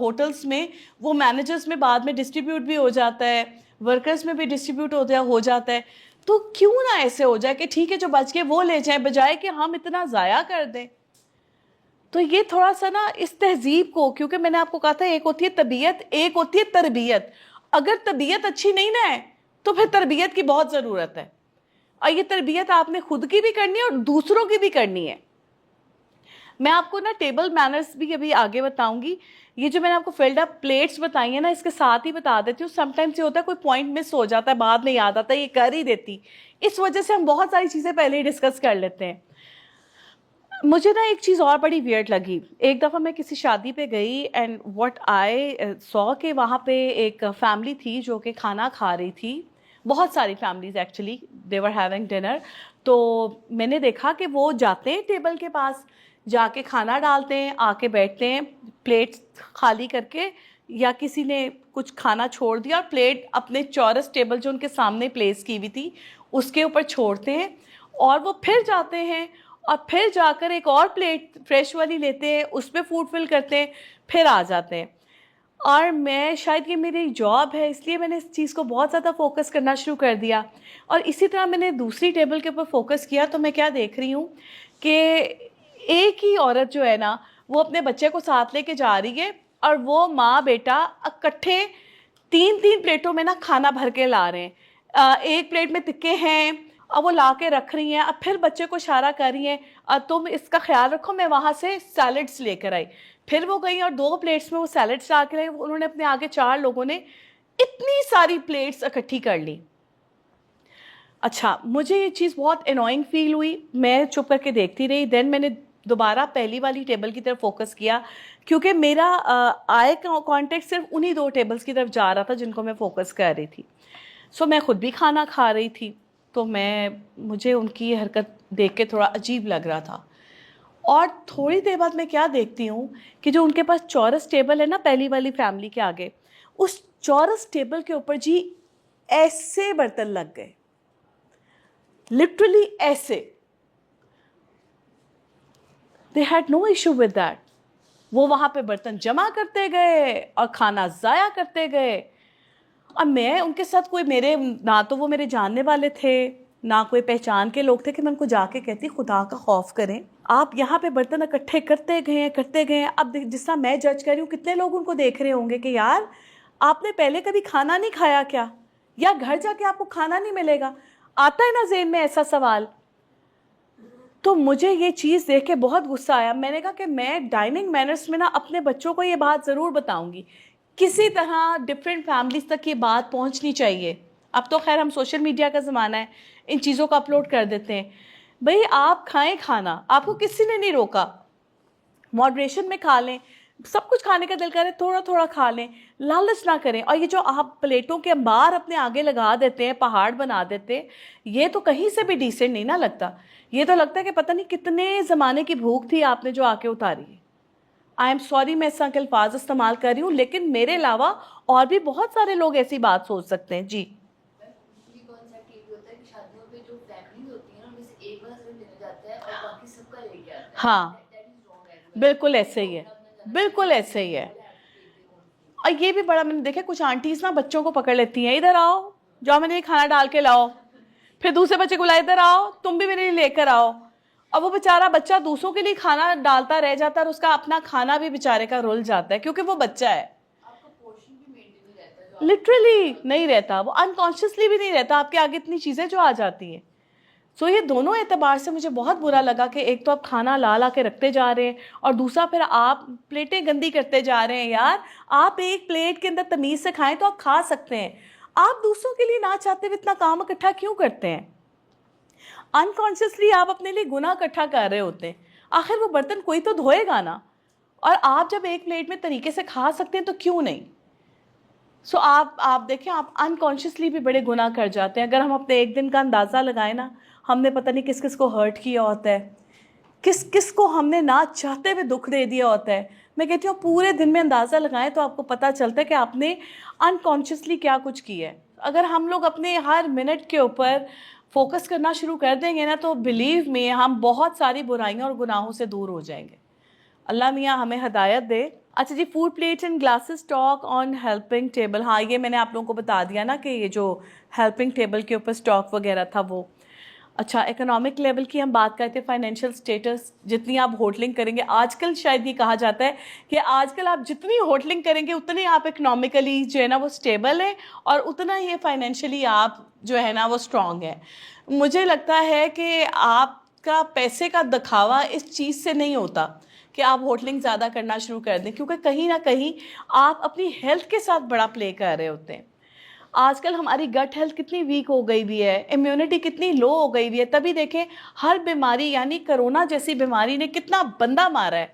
ہوٹلز میں, وہ مینیجرز میں بعد میں ڈسٹریبیوٹ بھی ہو جاتا ہے, ورکرز میں بھی ڈسٹریبیوٹ ہو جاتا ہے. تو کیوں نہ ایسے ہو جائے کہ ٹھیک ہے جو بچ کے وہ لے جائیں, بجائے کہ ہم اتنا ضائع کر دیں. تو یہ تھوڑا سا نا اس تہذیب کو, کیونکہ میں نے آپ کو کہا تھا ایک ہوتی ہے طبیعت, ایک ہوتی ہے تربیت. اگر طبیعت اچھی نہیں نہ ہے تو پھر تربیت کی بہت ضرورت ہے. اور یہ تربیت آپ نے خود کی بھی کرنی ہے اور دوسروں کی بھی کرنی ہے. میں آپ کو نا ٹیبل مینرز بھی ابھی آگے بتاؤں گی. یہ جو میں نے آپ کو فلڈ اپ پلیٹس بتائی ہیں نا, اس کے ساتھ ہی بتا دیتی ہوں. سم ٹائمس یہ ہوتا ہے کوئی پوائنٹ مس ہو جاتا ہے, بعد میں یاد آتا ہے یہ کر ہی دیتی. اس وجہ سے ہم بہت ساری چیزیں پہلے ہی ڈسکس کر لیتے ہیں. مجھے نا ایک چیز اور بڑی ویئرڈ لگی. ایک دفعہ میں کسی شادی پہ گئی اینڈ واٹ آئی سو کہ وہاں پہ ایک فیملی تھی جو کہ کھانا کھا رہی تھی. بہت ساری families actually they were having dinner. تو میں نے دیکھا کہ وہ جاتے ہیں ٹیبل کے پاس, جا کے کھانا ڈالتے ہیں, آ کے بیٹھتے ہیں, پلیٹس خالی کر کے, یا کسی نے کچھ کھانا چھوڑ دیا اور پلیٹ اپنے چورس ٹیبل جو ان کے سامنے پلیس کی ہوئی تھی اس کے اوپر چھوڑتے ہیں, اور وہ پھر جاتے ہیں اور پھر جا کر ایک اور پلیٹ فریش والی لیتے ہیں, اس پہ فوڈ فل کرتے ہیں, پھر آ جاتے ہیں. اور میں شاید یہ میری جاب ہے اس لیے میں نے اس چیز کو بہت زیادہ فوکس کرنا شروع کر دیا. اور اسی طرح میں نے دوسری ٹیبل کے اوپر فوکس کیا تو میں کیا دیکھ رہی ہوں کہ ایک ہی عورت جو ہے نا وہ اپنے بچے کو ساتھ لے کے جا رہی ہے اور وہ ماں بیٹا اکٹھے 3 پلیٹوں میں نا کھانا بھر کے لا رہے ہیں. ایک پلیٹ میں تکے ہیں اور وہ لا کے رکھ رہی ہیں. اب پھر بچے کو اشارہ کر رہی ہیں تم اس کا خیال رکھو, میں وہاں سے سیلڈس لے کر آئی. پھر وہ گئی اور 2 پلیٹس میں وہ سیلڈس لا کے لائی. انہوں نے اپنے آگے 4 لوگوں نے اتنی ساری پلیٹس اکٹھی کر لی. اچھا, مجھے یہ چیز بہت انوائنگ فیل ہوئی, میں چپ کر کے دیکھتی رہی. دین میں نے دوبارہ پہلی والی ٹیبل کی طرف فوکس کیا, کیونکہ میرا آئے کانٹیکٹ صرف انہی 2 ٹیبلز کی طرف جا رہا تھا جن کو میں فوکس کر رہی تھی. سو میں خود بھی کھانا کھا رہی تھی, تو مجھے ان کی یہ حرکت دیکھ کے تھوڑا عجیب لگ رہا تھا. اور تھوڑی دیر بعد میں کیا دیکھتی ہوں کہ جو ان کے پاس چورس ٹیبل ہے نا پہلی والی فیملی کے آگے, اس چورس ٹیبل کے اوپر جی ایسے برتن لگ گئے, لٹرلی ایسے. they had no issue with that. وہ وہاں پہ برتن جمع کرتے گئے اور کھانا ضائع کرتے گئے. اور میں ان کے ساتھ نہ تو وہ میرے جاننے والے تھے نہ کوئی پہچان کے لوگ تھے کہ میں ان کو جا کے کہتی خدا کا خوف کریں, آپ یہاں پہ برتن اکٹھے کرتے گئے. اب جس طرح میں جج کر رہی ہوں, کتنے لوگ ان کو دیکھ رہے ہوں گے کہ یار آپ نے پہلے کبھی کھانا نہیں کھایا کیا, یا گھر جا کے آپ کو کھانا نہیں ملے گا. آتا ہے نا ذہن میں ایسا سوال. تو مجھے یہ چیز دیکھ کے بہت غصہ آیا. میں نے کہا کہ میں ڈائننگ مینرز میں نا اپنے بچوں کو یہ بات ضرور بتاؤں گی. کسی طرح ڈفرینٹ فیملیز تک یہ بات پہنچنی چاہیے. اب تو خیر ہم سوشل میڈیا کا زمانہ ہے, ان چیزوں کو اپلوڈ کر دیتے ہیں. بھئی آپ کھائیں کھانا, آپ کو کسی نے نہیں روکا, ماڈریشن میں کھا لیں, سب کچھ کھانے کا دل کرے تھوڑا تھوڑا کھا لیں, لالچ نہ کریں. اور یہ جو آپ پلیٹوں کے انبار اپنے آگے لگا دیتے ہیں, پہاڑ بنا دیتے ہیں, یہ تو کہیں سے بھی ڈیسنٹ نہیں نہ لگتا. یہ تو لگتا ہے کہ پتہ نہیں کتنے زمانے کی بھوک تھی آپ نے جو آ کے اتاری ہے. آئی ایم سوری میں اس طرح کے الفاظ استعمال کر رہی ہوں, لیکن میرے علاوہ اور بھی بہت سارے لوگ ایسی بات سوچ سکتے ہیں. جی ہاں بالکل ایسے ہی ہے, بالکل ایسے ہی ہے. اور یہ بھی بڑا, میں نے دیکھا کچھ آنٹیز نا بچوں کو پکڑ لیتی ہیں, ادھر آؤ جاؤ میں نے یہ کھانا ڈال کے لاؤ. پھر دوسرے بچے کو لاؤ, ادھر آؤ تم بھی میرے لیے لے کر آؤ. اور وہ بیچارہ بچہ دوسروں کے لیے کھانا ڈالتا رہ جاتا ہے, اور اس کا اپنا کھانا بھی بیچارے کا رل جاتا ہے کیونکہ وہ بچہ ہے. لٹرلی نہیں رہتا, وہ انکانشیسلی بھی نہیں رہتا, آپ کے آگے اتنی چیزیں جو آ جاتی ہیں. سو یہ دونوں اعتبار سے مجھے بہت برا لگا کہ ایک تو آپ کھانا لا کے رکھتے جا رہے ہیں, اور دوسرا پھر آپ پلیٹیں گندی کرتے جا رہے ہیں. یار آپ ایک پلیٹ کے اندر تمیز سے کھائیں تو آپ کھا سکتے ہیں, آپ دوسروں کے لیے نہ چاہتے ہوئے اتنا کام اکٹھا کیوں کرتے ہیں؟ انکانشیسلی آپ اپنے لیے گناہ اکٹھا کر رہے ہوتے ہیں. آخر وہ برتن کوئی تو دھوئے گا نا, اور آپ جب ایک پلیٹ میں طریقے سے کھا سکتے ہیں تو کیوں نہیں. سو آپ دیکھیں, آپ انکانشیسلی بھی بڑے گناہ کر جاتے ہیں. اگر ہم اپنے ایک دن کا اندازہ لگائیں نا, ہم نے پتہ نہیں کس کس کو ہرٹ کیا ہوتا ہے, کس کس کو ہم نے نہ چاہتے ہوئے دکھ دے دیا ہوتا ہے. میں کہتی ہوں پورے دن میں اندازہ لگائیں تو آپ کو پتہ چلتا ہے کہ آپ نے انکانشیسلی کیا کچھ کیا ہے. اگر ہم لوگ اپنے ہر منٹ کے اوپر فوکس کرنا شروع کر دیں گے نا, تو بلیو می ہم بہت ساری برائیوں اور گناہوں سے دور ہو جائیں گے. اللہ میاں ہمیں ہدایت دے. اچھا جی, food plates and glasses stock on helping table. ہاں یہ میں نے آپ لوگوں کو بتا دیا نا کہ یہ جو ہیلپنگ ٹیبل کے اوپر اسٹاک وغیرہ تھا وہ. اچھا, اکنامک لیول کی ہم بات کرتے ہیں, فائنینشیل سٹیٹس. جتنی آپ ہوٹلنگ کریں گے, آج کل شاید یہ کہا جاتا ہے کہ آج کل آپ جتنی ہوٹلنگ کریں گے اتنی آپ اکنامکلی جو ہے نا وہ اسٹیبل ہیں, اور اتنا ہی فائنینشلی آپ جو ہے نا وہ اسٹرانگ ہیں. مجھے لگتا ہے کہ آپ کا پیسے کا دکھاوا اس چیز سے نہیں ہوتا کہ آپ ہوٹلنگ زیادہ کرنا شروع کر دیں, کیونکہ کہیں نہ کہیں آپ اپنی ہیلتھ کے ساتھ بڑا پلے کر رہے ہوتے ہیں. آج کل ہماری گٹ ہیلتھ کتنی ویک ہو گئی بھی ہے, امیونٹی کتنی لو ہو گئی بھی ہے. تبھی دیکھیں ہر بیماری, یعنی کرونا جیسی بیماری نے کتنا بندہ مارا ہے.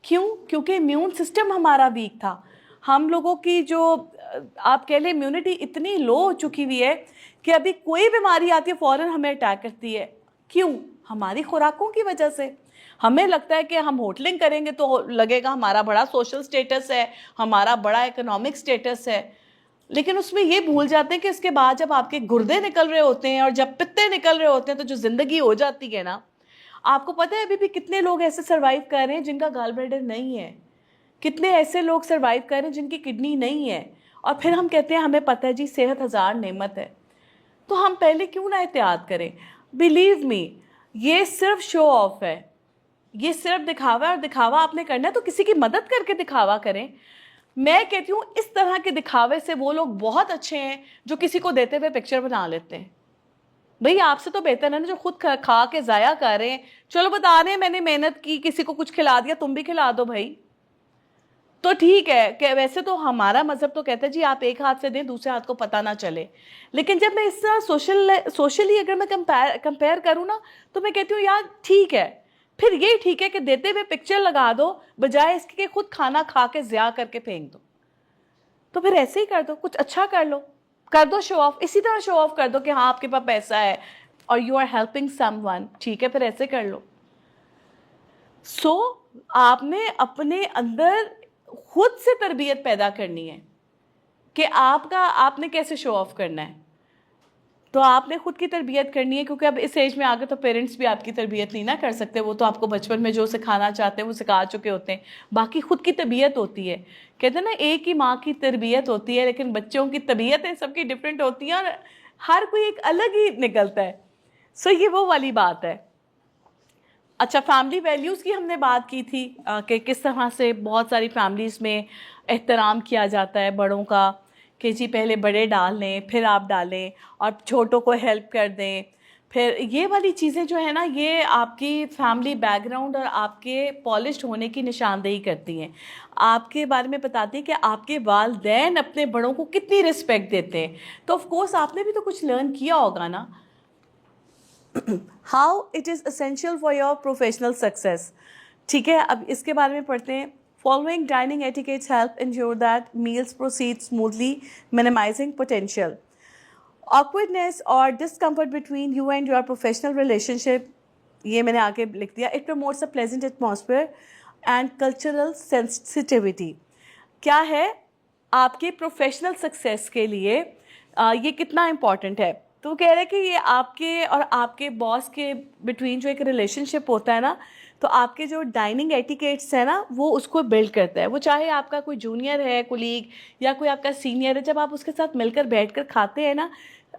کیوں؟ کیونکہ امیون سسٹم ہمارا ویک تھا. ہم لوگوں کی جو آپ کہہ لیں امیونٹی اتنی لو ہو چکی ہوئی ہے کہ ابھی کوئی بیماری آتی ہے فوراً ہمیں اٹیک کرتی ہے. کیوں؟ ہماری خوراکوں کی وجہ سے. ہمیں لگتا ہے کہ ہم ہوٹلنگ کریں گے تو لگے گا ہمارا بڑا سوشل سٹیٹس ہے, ہمارا بڑا اکنامک سٹیٹس ہے, لیکن اس میں یہ بھول جاتے ہیں کہ اس کے بعد جب آپ کے گردے نکل رہے ہوتے ہیں اور جب پتے نکل رہے ہوتے ہیں تو جو زندگی ہو جاتی ہے نا, آپ کو پتہ ہے ابھی بھی کتنے لوگ ایسے سروائیو کر رہے ہیں جن کا گال بلیڈر نہیں ہے, کتنے ایسے لوگ سروائیو کر رہے ہیں جن کی کڈنی نہیں ہے, اور پھر ہم کہتے ہیں ہمیں پتہ ہے جی صحت ہزار نعمت ہے. تو ہم پہلے کیوں نہ احتیاط کریں؟ بلیو می یہ صرف شو آف ہے, یہ صرف دکھاوا ہے, اور دکھاوا آپ نے کرنا ہے تو کسی کی مدد کر کے دکھاوا کریں. میں کہتی ہوں اس طرح کے دکھاوے سے وہ لوگ بہت اچھے ہیں جو کسی کو دیتے ہوئے پکچر بنا لیتے ہیں. بھئی آپ سے تو بہتر ہے نا جو خود کھا کے ضائع کر رہے ہیں. چلو بتا رہے ہیں میں نے محنت کی, کسی کو کچھ کھلا دیا, تم بھی کھلا دو بھائی, تو ٹھیک ہے. کہ ویسے تو ہمارا مذہب تو کہتا ہے جی آپ ایک ہاتھ سے دیں دوسرے ہاتھ کو پتہ نہ چلے, لیکن جب میں اس طرح سوشلی اگر میں کمپیئر کروں نا تو میں کہتی ہوں یار ٹھیک ہے, پھر یہ ٹھیک ہے کہ دیتے ہوئے پکچر لگا دو بجائے اس کے خود کھانا کھا کے ضیاع کر کے پھینک دو. تو پھر ایسے ہی کر دو, کچھ اچھا کر دو شو آف, اسی طرح شو آف کر دو کہ ہاں آپ کے پاس پیسہ ہے اور you are helping someone, ٹھیک ہے پھر ایسے کر لو. سو آپ نے اپنے اندر خود سے تربیت پیدا کرنی ہے کہ آپ نے کیسے شو آف کرنا ہے. تو آپ نے خود کی تربیت کرنی ہے, کیونکہ اب اس ایج میں آگے تو پیرنٹس بھی آپ کی تربیت نہیں نہ کر سکتے, وہ تو آپ کو بچپن میں جو سکھانا چاہتے ہیں وہ سکھا چکے ہوتے ہیں. باقی خود کی طبیعت ہوتی ہے, کہتے ہیں نا ایک ہی ماں کی تربیت ہوتی ہے لیکن بچوں کی طبیعتیں سب کی ڈفرینٹ ہوتی ہیں اور ہر کوئی ایک الگ ہی نکلتا ہے. سو یہ وہ والی بات ہے. اچھا, فیملی ویلیوز کی ہم نے بات کی تھی کہ کس طرح سے بہت ساری فیملیز میں احترام کیا جاتا ہے بڑوں کا, کہ جی پہلے بڑے ڈال لیں پھر آپ ڈالیں اور چھوٹوں کو ہیلپ کر دیں. پھر یہ والی چیزیں جو ہے نا یہ آپ کی فیملی بیک گراؤنڈ اور آپ کے پالشڈ ہونے کی نشاندہی کرتی ہیں, آپ کے بارے میں بتاتی ہیں کہ آپ کے والدین اپنے بڑوں کو کتنی رسپیکٹ دیتے ہیں. تو آف کورس آپ نے بھی تو کچھ لرن کیا ہوگا نا. How it is essential for your professional success. ٹھیک ہے, اب اس کے بارے میں پڑھتے ہیں. Following dining etiquettes help ensure that males proceed smoothly minimizing potential awkwardness or discomfort between you and your professional relationship. یہ میں نے آگے لکھ دیا. It promotes a pleasant atmosphere and cultural sensitivity. کیا ہے آپ کے پروفیشنل سکسیس کے لیے یہ کتنا امپورٹنٹ ہے. تو وہ کہہ رہے ہیں کہ یہ آپ کے اور آپ کے باس کے بٹوین جو ایک ریلیشن شپ ہوتا ہے نا, تو آپ کے جو ڈائننگ ایٹیکیٹس ہیں نا وہ اس کو بلڈ کرتا ہے. وہ چاہے آپ کا کوئی جونیئر ہے کولیگ یا کوئی آپ کا سینئر ہے, جب آپ اس کے ساتھ مل کر بیٹھ کر کھاتے ہیں نا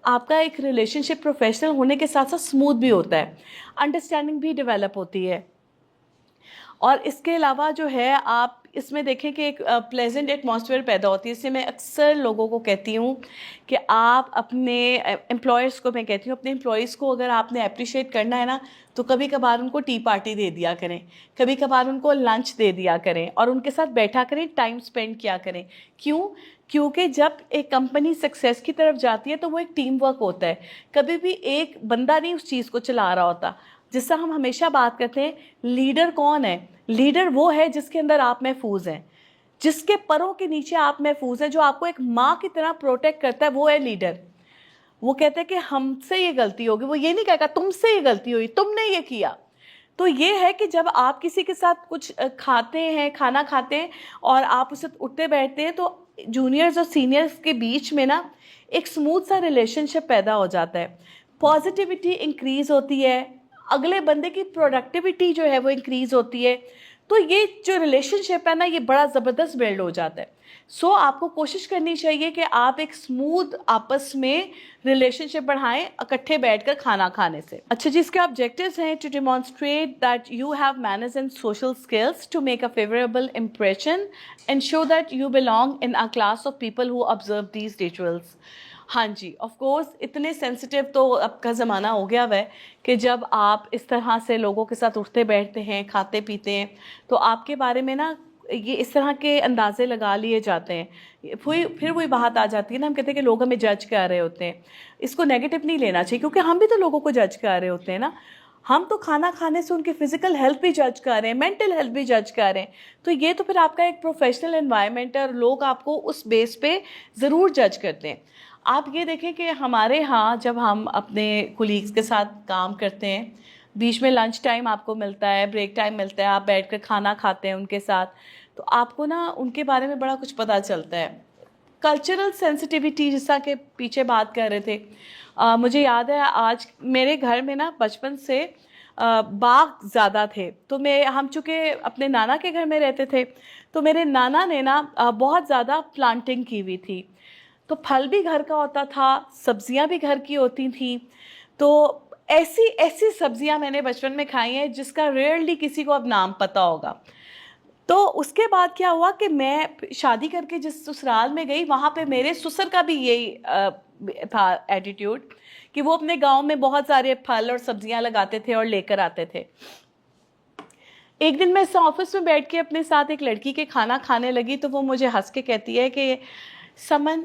آپ کا ایک ریلیشن شپ پروفیشنل ہونے کے ساتھ ساتھ اسموتھ بھی ہوتا ہے, انڈرسٹینڈنگ بھی ڈیولپ ہوتی ہے. اور اس کے علاوہ جو ہے آپ اس میں دیکھیں کہ ایک پلیزنٹ ایٹماسفیئر پیدا ہوتی ہے. اس سے میں اکثر لوگوں کو کہتی ہوں کہ آپ اپنے امپلائرس کو میں کہتی ہوں اپنے امپلائیز کو اگر آپ نے اپریشیٹ کرنا ہے نا تو کبھی کبھار ان کو ٹی پارٹی دے دیا کریں, کبھی کبھار ان کو لنچ دے دیا کریں اور ان کے ساتھ بیٹھا کریں, ٹائم اسپینڈ کیا کریں. کیونکہ جب ایک کمپنی سکسیس کی طرف جاتی ہے تو وہ ایک ٹیم ورک ہوتا ہے. کبھی بھی ایک بندہ نہیں اس چیز کو چلا رہا ہوتا. جس طرح ہم ہمیشہ بات کرتے ہیں لیڈر کون ہے, لیڈر وہ ہے جس کے اندر آپ محفوظ ہیں, جس کے پروں کے نیچے آپ محفوظ ہیں, جو آپ کو ایک ماں کی طرح پروٹیکٹ کرتا ہے, وہ ہے لیڈر. وہ کہتے ہیں کہ ہم سے یہ غلطی ہوگی, وہ یہ نہیں کہے گا تم سے یہ غلطی ہوئی, تم نے یہ کیا. تو یہ ہے کہ جب آپ کسی کے ساتھ کچھ کھانا کھاتے ہیں اور آپ اس سے اٹھتے بیٹھتے ہیں تو جونیئرز اور سینئرز کے بیچ میں نا ایک اسموتھ سا ریلیشن شپ پیدا ہو جاتا ہے. پازیٹیوٹی انکریز ہوتی ہے, اگلے بندے کی پروڈکٹیوٹی جو ہے وہ انکریز ہوتی ہے. تو یہ جو ریلیشن شپ ہے نا یہ بڑا زبردست بلڈ ہو جاتا ہے. سو آپ کو کوشش کرنی چاہیے کہ آپ ایک اسموتھ آپس میں ریلیشن شپ بڑھائیں اکٹھے بیٹھ کر کھانا کھانے سے. اچھا جی, اس کے آبجیکٹیوز ہیں to demonstrate that you have manners and social skills to make a favourable impression and show that you belong in a class of people who observe these rituals. ہاں جی, آف کورس اتنے sensitive تو اب کا زمانہ ہو گیا ہے کہ جب آپ اس طرح سے لوگوں کے ساتھ اٹھتے بیٹھتے ہیں کھاتے پیتے ہیں تو آپ کے بارے میں نا یہ اس طرح کے اندازے لگا لیے جاتے ہیں. پھر وہی بات آ جاتی ہے نا, ہم کہتے ہیں کہ لوگ ہمیں جج کر رہے ہوتے ہیں. اس کو نیگیٹو نہیں لینا چاہیے کیونکہ ہم بھی تو لوگوں کو جج کر رہے ہوتے ہیں نا. ہم تو کھانا کھانے سے ان کی فزیکل ہیلتھ بھی جج کر رہے ہیں, مینٹل ہیلتھ بھی جج کر رہے ہیں. تو یہ تو پھر آپ کا ایک پروفیشنل انوائرمنٹ ہے اور لوگ آپ کو اس بیس پہ ضرور جج کرتے ہیں. آپ یہ دیکھیں کہ ہمارے ہاں جب ہم اپنے کولیگز کے ساتھ کام کرتے ہیں, بیچ میں لنچ ٹائم آپ کو ملتا ہے, بریک ٹائم ملتا ہے, آپ بیٹھ کر کھانا کھاتے ہیں ان کے ساتھ, تو آپ کو نا ان کے بارے میں بڑا کچھ پتہ چلتا ہے. کلچرل سینسٹیوٹی جیسا کہ پیچھے بات کر رہے تھے, مجھے یاد ہے آج میرے گھر میں نا بچپن سے باغ زیادہ تھے. تو ہم چونکہ اپنے نانا کے گھر میں رہتے تھے تو میرے نانا نے نا بہت زیادہ پلانٹنگ کی ہوئی تھی. تو پھل بھی گھر کا ہوتا تھا, سبزیاں بھی گھر کی ہوتی تھیں. تو ایسی سبزیاں میں نے بچپن میں کھائی ہیں جس کا ریئرلی کسی کو اب نام پتہ ہوگا. تو اس کے بعد کیا ہوا کہ میں شادی کر کے جس سسرال میں گئی وہاں پہ میرے سسر کا بھی یہی تھا ایٹیٹیوڈ کہ وہ اپنے گاؤں میں بہت سارے پھل اور سبزیاں لگاتے تھے اور لے کر آتے تھے. ایک دن میں آفس میں بیٹھ کے اپنے ساتھ ایک لڑکی کے کھانا کھانے لگی تو وہ مجھے ہنس کے کہتی ہے کہ سمن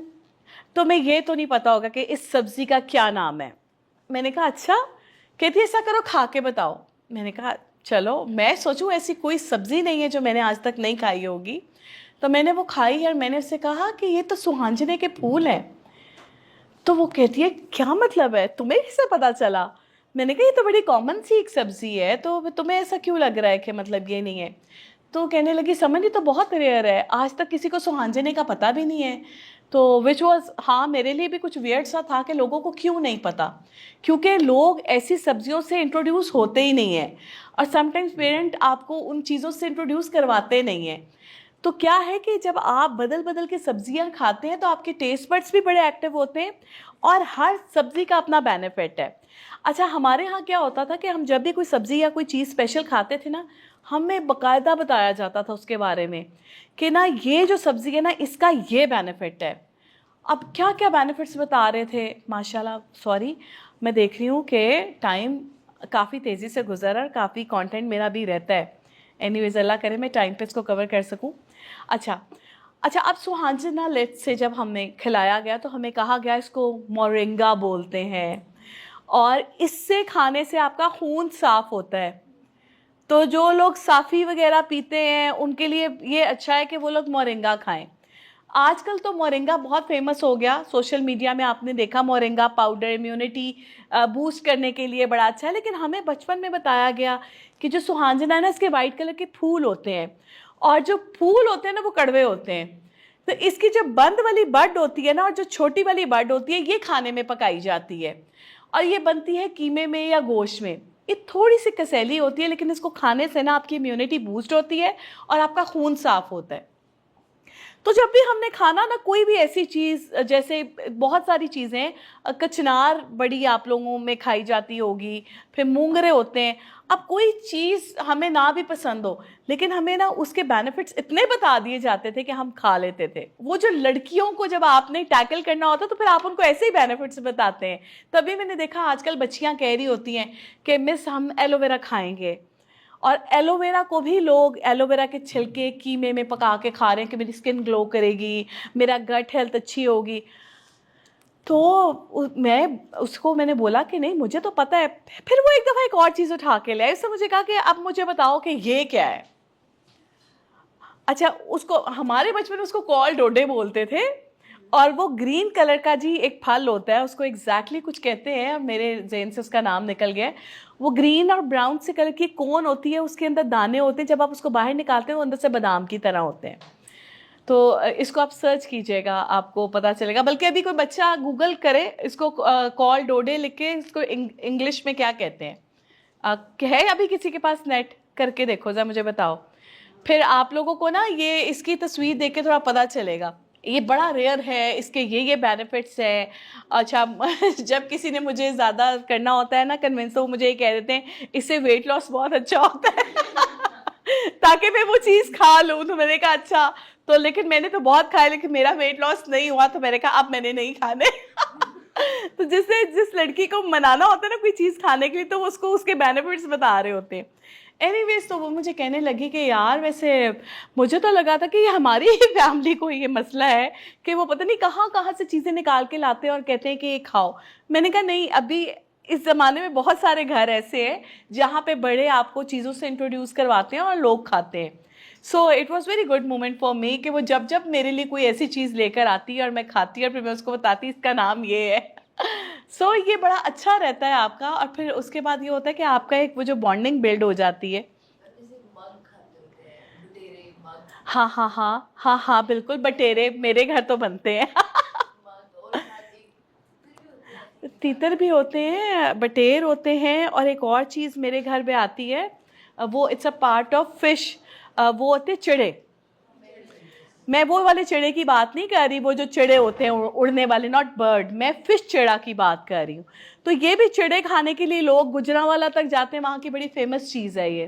تمہیں یہ تو نہیں پتا ہوگا کہ اس سبزی کا کیا نام ہے. میں نے کہا اچھا. کہتی ہے ایسا کرو کھا کے بتاؤ. میں نے کہا چلو میں سوچوں ایسی کوئی سبزی نہیں ہے جو میں نے آج تک نہیں کھائی ہوگی. تو میں نے وہ کھائی اور میں نے اس سے کہا کہ یہ تو سوہانجنے کے پھول ہیں. تو وہ کہتی ہے کیا مطلب ہے, تمہیں کیسے پتا چلا؟ میں نے کہا یہ تو بڑی کامن سی ایک سبزی ہے, تو تمہیں ایسا کیوں لگ رہا ہے کہ مطلب یہ نہیں ہے؟ تو کہنے لگی سمجھ تو بہت ریئر ہے, آج تک کسی کو سوہانجنے کا پتہ بھی نہیں ہے. تو وچ واز ہاں میرے لیے بھی کچھ ویئرڈ سا تھا کہ لوگوں کو کیوں نہیں پتہ, کیونکہ لوگ ایسی سبزیوں سے انٹروڈیوس ہوتے ہی نہیں ہیں اور سم ٹائمز پیرنٹ آپ کو ان چیزوں سے انٹروڈیوس کرواتے نہیں ہیں. تو کیا ہے کہ جب آپ بدل بدل کے سبزیاں کھاتے ہیں تو آپ کے ٹیسٹ بڈس بھی بڑے ایکٹیو ہوتے ہیں اور ہر سبزی کا اپنا بینیفٹ ہے. اچھا ہمارے ہاں کیا ہوتا تھا کہ ہم جب بھی کوئی سبزی یا کوئی چیز اسپیشل کھاتے تھے نا, ہمیں باقاعدہ بتایا جاتا تھا اس کے بارے میں کہ نا یہ جو سبزی ہے نا اس کا یہ بینیفٹ ہے. اب کیا کیا بینیفٹس بتا رہے تھے ماشاءاللہ. سوری میں دیکھ رہی ہوں کہ ٹائم کافی تیزی سے گزر اور کافی کانٹینٹ میرا بھی رہتا ہے. اینی ویز اللہ کرے میں ٹائم پہ اس کو کور کر سکوں. اچھا اب سوہانجنا لیٹ سے جب ہم نے کھلایا گیا تو ہمیں کہا گیا اس کو مورنگا بولتے ہیں اور اس سے کھانے سے آپ کا خون صاف ہوتا ہے. تو جو لوگ صافی وغیرہ پیتے ہیں ان کے لیے یہ اچھا ہے کہ وہ لوگ مورنگا کھائیں. آج کل تو مورنگا بہت فیمس ہو گیا, سوشل میڈیا میں آپ نے دیکھا مورنگا پاؤڈر امیونٹی بوسٹ کرنے کے لیے بڑا اچھا ہے. لیکن ہمیں بچپن میں بتایا گیا کہ جو سوہانجنا ہے نا اس کے وائٹ کلر کے پھول ہوتے ہیں اور جو پھول ہوتے ہیں نا وہ کڑوے ہوتے ہیں. تو اس کی جو بند والی بڈ ہوتی ہے نا اور جو چھوٹی والی بڈ ہوتی ہے یہ کھانے میں پکائی جاتی ہے اور یہ بنتی ہے قیمے میں یا گوشت میں. یہ تھوڑی سی کسیلی ہوتی ہے لیکن اس کو کھانے سے نا آپ کی امیونٹی بوسٹ ہوتی ہے اور آپ کا خون صاف ہوتا ہے. تو جب بھی ہم نے کھانا نا کوئی بھی ایسی چیز, جیسے بہت ساری چیزیں, کچنار بڑی آپ لوگوں میں کھائی جاتی ہوگی, پھر مونگرے ہوتے ہیں. اب کوئی چیز ہمیں نہ بھی پسند ہو لیکن ہمیں نا اس کے بینیفٹس اتنے بتا دیے جاتے تھے کہ ہم کھا لیتے تھے. وہ جو لڑکیوں کو جب آپ نے ٹیکل کرنا ہوتا تو پھر آپ ان کو ایسے ہی بینیفٹس بتاتے ہیں. تبھی میں نے دیکھا آج کل بچیاں کہہ رہی ہوتی ہیں کہ مس ہم ایلو ویرا کھائیں گے, اور ایلو ویرا کو بھی لوگ ایلو ویرا کے چھلکے قیمے میں پکا کے کھا رہے ہیں کہ میری اسکن گلو کرے گی, میرا گٹ ہیلتھ اچھی ہوگی. تو میں نے بولا کہ نہیں مجھے تو پتہ ہے. پھر وہ ایک دفعہ ایک اور چیز اٹھا کے لیا, اس سے مجھے کہا کہ اب مجھے بتاؤ کہ یہ کیا ہے. اچھا اس کو ہمارے بچپن میں اس کو کال ڈوڈے بولتے تھے اور وہ گرین کلر کا جی ایک پھل ہوتا ہے, اس کو ایگزیکٹلی کچھ کہتے ہیں اور میرے ذہن سے اس کا نام نکل گیا. وہ گرین اور براؤن سے کلر کی کون ہوتی ہے, اس کے اندر دانے ہوتے ہیں, جب آپ اس کو باہر نکالتے ہیں وہ اندر سے بادام کی طرح ہوتے ہیں. تو اس کو آپ سرچ کیجئے گا آپ کو پتہ چلے گا, بلکہ ابھی کوئی بچہ گوگل کرے اس کو کال ڈوڈے لکھ کے اس کو انگلش میں کیا کہتے ہیں. ہے ابھی کسی کے پاس نیٹ؟ کر کے دیکھو ذرا مجھے بتاؤ. پھر آپ لوگوں کو نا یہ اس کی تصویر دیکھ کے تھوڑا پتہ چلے گا. یہ بڑا ریئر ہے, اس کے یہ بینیفٹس ہیں. اچھا جب کسی نے مجھے زیادہ کرنا ہوتا ہے نا کنونس, تو وہ مجھے یہ کہہ دیتے ہیں اس سے ویٹ لاس بہت اچھا ہوتا ہے تاکہ میں وہ چیز کھا لوں. تو میں نے کہا اچھا, تو لیکن میں نے تو بہت کھایا لیکن میرا ویٹ لاس نہیں ہوا, تو میں نے کہا اب میں نے نہیں کھانے. تو جس لڑکی کو منانا ہوتا ہے نا کوئی چیز کھانے کے لیے تو وہ اس کو اس کے بینیفٹس بتا رہے ہوتے ہیں. اینی ویز تو وہ مجھے کہنے لگی کہ یار ویسے مجھے تو لگا تھا کہ یہ ہماری ہی فیملی کو یہ مسئلہ ہے کہ وہ پتہ نہیں کہاں سے چیزیں نکال کے لاتے ہیں اور کہتے ہیں کہ یہ کھاؤ. میں نے کہا نہیں, ابھی اس زمانے میں بہت سارے گھر ایسے ہیں جہاں پہ بڑے آپ کو چیزوں سے انٹروڈیوس کرواتے ہیں اور لوگ کھاتے ہیں. So it was very good moment for me کہ وہ جب میرے لیے کوئی ایسی چیز لے کر آتی ہے اور میں کھاتی اور پھر میں اس کو بتاتی اس کا نام یہ ہے. سو یہ بڑا اچھا رہتا ہے آپ کا. اور پھر اس کے بعد یہ ہوتا ہے کہ آپ کا ایک وہ جو بانڈنگ بلڈ ہو جاتی ہے. ہاں بالکل, بٹیرے میرے گھر تو بنتے ہیں. تیتر بھی ہوتے ہیں, بٹیر ہوتے ہیں, اور ایک اور چیز میرے گھر پہ آتی ہے وہ it's a part of fish, وہ ہوتے چڑے. میں وہ والے چڑے کی بات نہیں کر رہی, وہ جو چڑے ہوتے ہیں اڑنے والے, ناٹ برڈ, میں فش چڑا کی بات کر رہی ہوں. تو یہ بھی چڑے کھانے کے لیے لوگ گجرانوالا تک جاتے ہیں, وہاں کی بڑی فیمس چیز ہے یہ.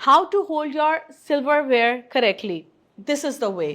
How to hold your silverware correctly. This is the way.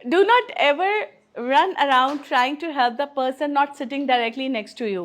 Do not ever run around trying to help the person not sitting directly next to you.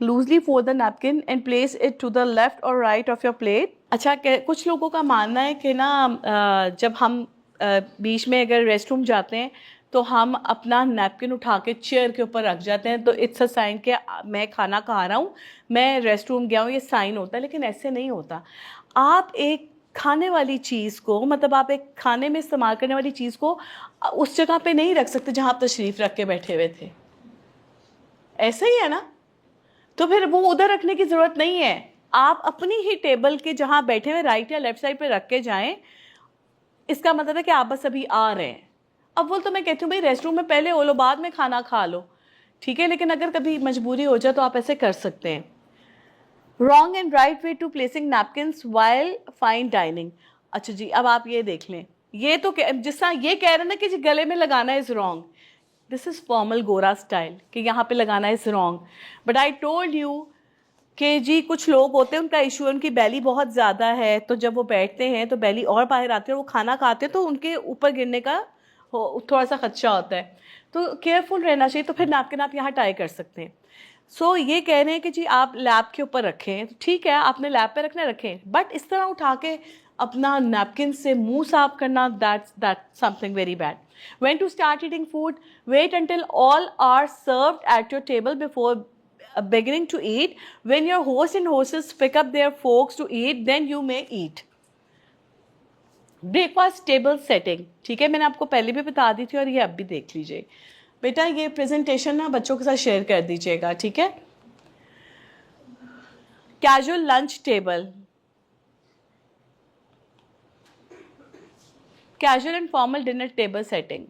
loosely fold the napkin and place it to the left or right of your plate. اچھا کچھ لوگوں کا ماننا ہے کہ نا جب ہم بیچ میں اگر ریسٹ روم جاتے ہیں تو ہم اپنا نیپکن اٹھا کے چیئر کے اوپر رکھ جاتے ہیں تو اٹس اے سائن کہ میں کھانا کھا رہا ہوں, میں ریسٹ روم گیا ہوں, یہ سائن ہوتا ہے. لیکن ایسے نہیں ہوتا. آپ ایک کھانے والی چیز کو, مطلب آپ ایک کھانے میں استعمال کرنے والی چیز کو اس جگہ پہ نہیں رکھ سکتے جہاں آپ تشریف رکھ کے بیٹھے ہوئے تھے. ایسا ہی ہے نا؟ تو پھر وہ ادھر رکھنے کی ضرورت نہیں ہے. آپ اپنی ہی ٹیبل کے جہاں بیٹھے ہوئے رائٹ یا لیفٹ سائڈ پہ رکھ کے جائیں. اس کا مطلب ہے کہ آپ بس ابھی آ رہے ہیں. اب وہ تو میں کہتی ہوں بھائی ریسٹ روم میں پہلے ہو لو, بعد میں کھانا کھا لو, ٹھیک ہے, لیکن اگر کبھی مجبوری ہو جائے تو آپ ایسے کر سکتے ہیں. Wrong and right way to placing napkins while fine dining. اچھا جی, اب آپ یہ دیکھ لیں, یہ تو جس طرح یہ کہہ رہے ہیں نا کہ جی گلے میں لگانا is wrong, this is formal گورا اسٹائل کہ یہاں پہ لگانا is wrong. But I told you کہ جی کچھ لوگ ہوتے ہیں ان کا ایشو ہے, ان کی بیلی بہت زیادہ ہے, تو جب وہ بیٹھتے ہیں تو بیلی اور باہر آتے ہیں, وہ کھانا کھاتے ہیں تو ان کے اوپر گرنے کا تھوڑا سا خدشہ ہوتا ہے, تو کیئرفل رہنا چاہیے. تو پھر نیپکن آپ یہاں ٹائی کر سکتے ہیں. سو یہ کہہ رہے ہیں کہ جی آپ لیپ کے اوپر رکھیں, ٹھیک ہے آپ نے لیپ پہ رکھنا رکھیں, بٹ اس طرح اٹھا کے اپنا نیپکن سے منہ صاف کرنا, that's something very bad. When to start eating food? Wait until all are served at your table before beginning to eat. When your host and hostess pick up their forks to eat, then you may eat. Breakfast table setting, ٹھیک ہے, میں نے آپ کو پہلے بھی بتا دی تھی اور یہ اب بھی دیکھ لیجیے. بیٹا یہ پریزنٹیشن نا بچوں کے ساتھ شیئر کر دیجیے گا, ٹھیک ہے. Casual lunch table, casual and formal dinner table setting.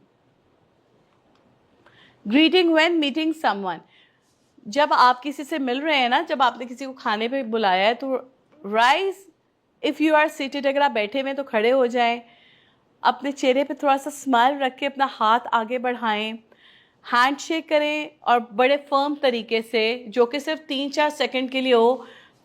Greeting when meeting someone, جب آپ کسی سے مل رہے ہیں نا, جب آپ نے کسی کو کھانے پہ بلایا ہے تو rise if you are seated, اگر آپ بیٹھے ہوئے تو کھڑے ہو جائیں, اپنے چہرے پہ تھوڑا سا اسمائل رکھ کے اپنا ہاتھ آگے بڑھائیں, ہینڈ شیک کریں اور بڑے فرم طریقے سے, جو کہ صرف 3-4 سیکنڈ کے لیے ہو.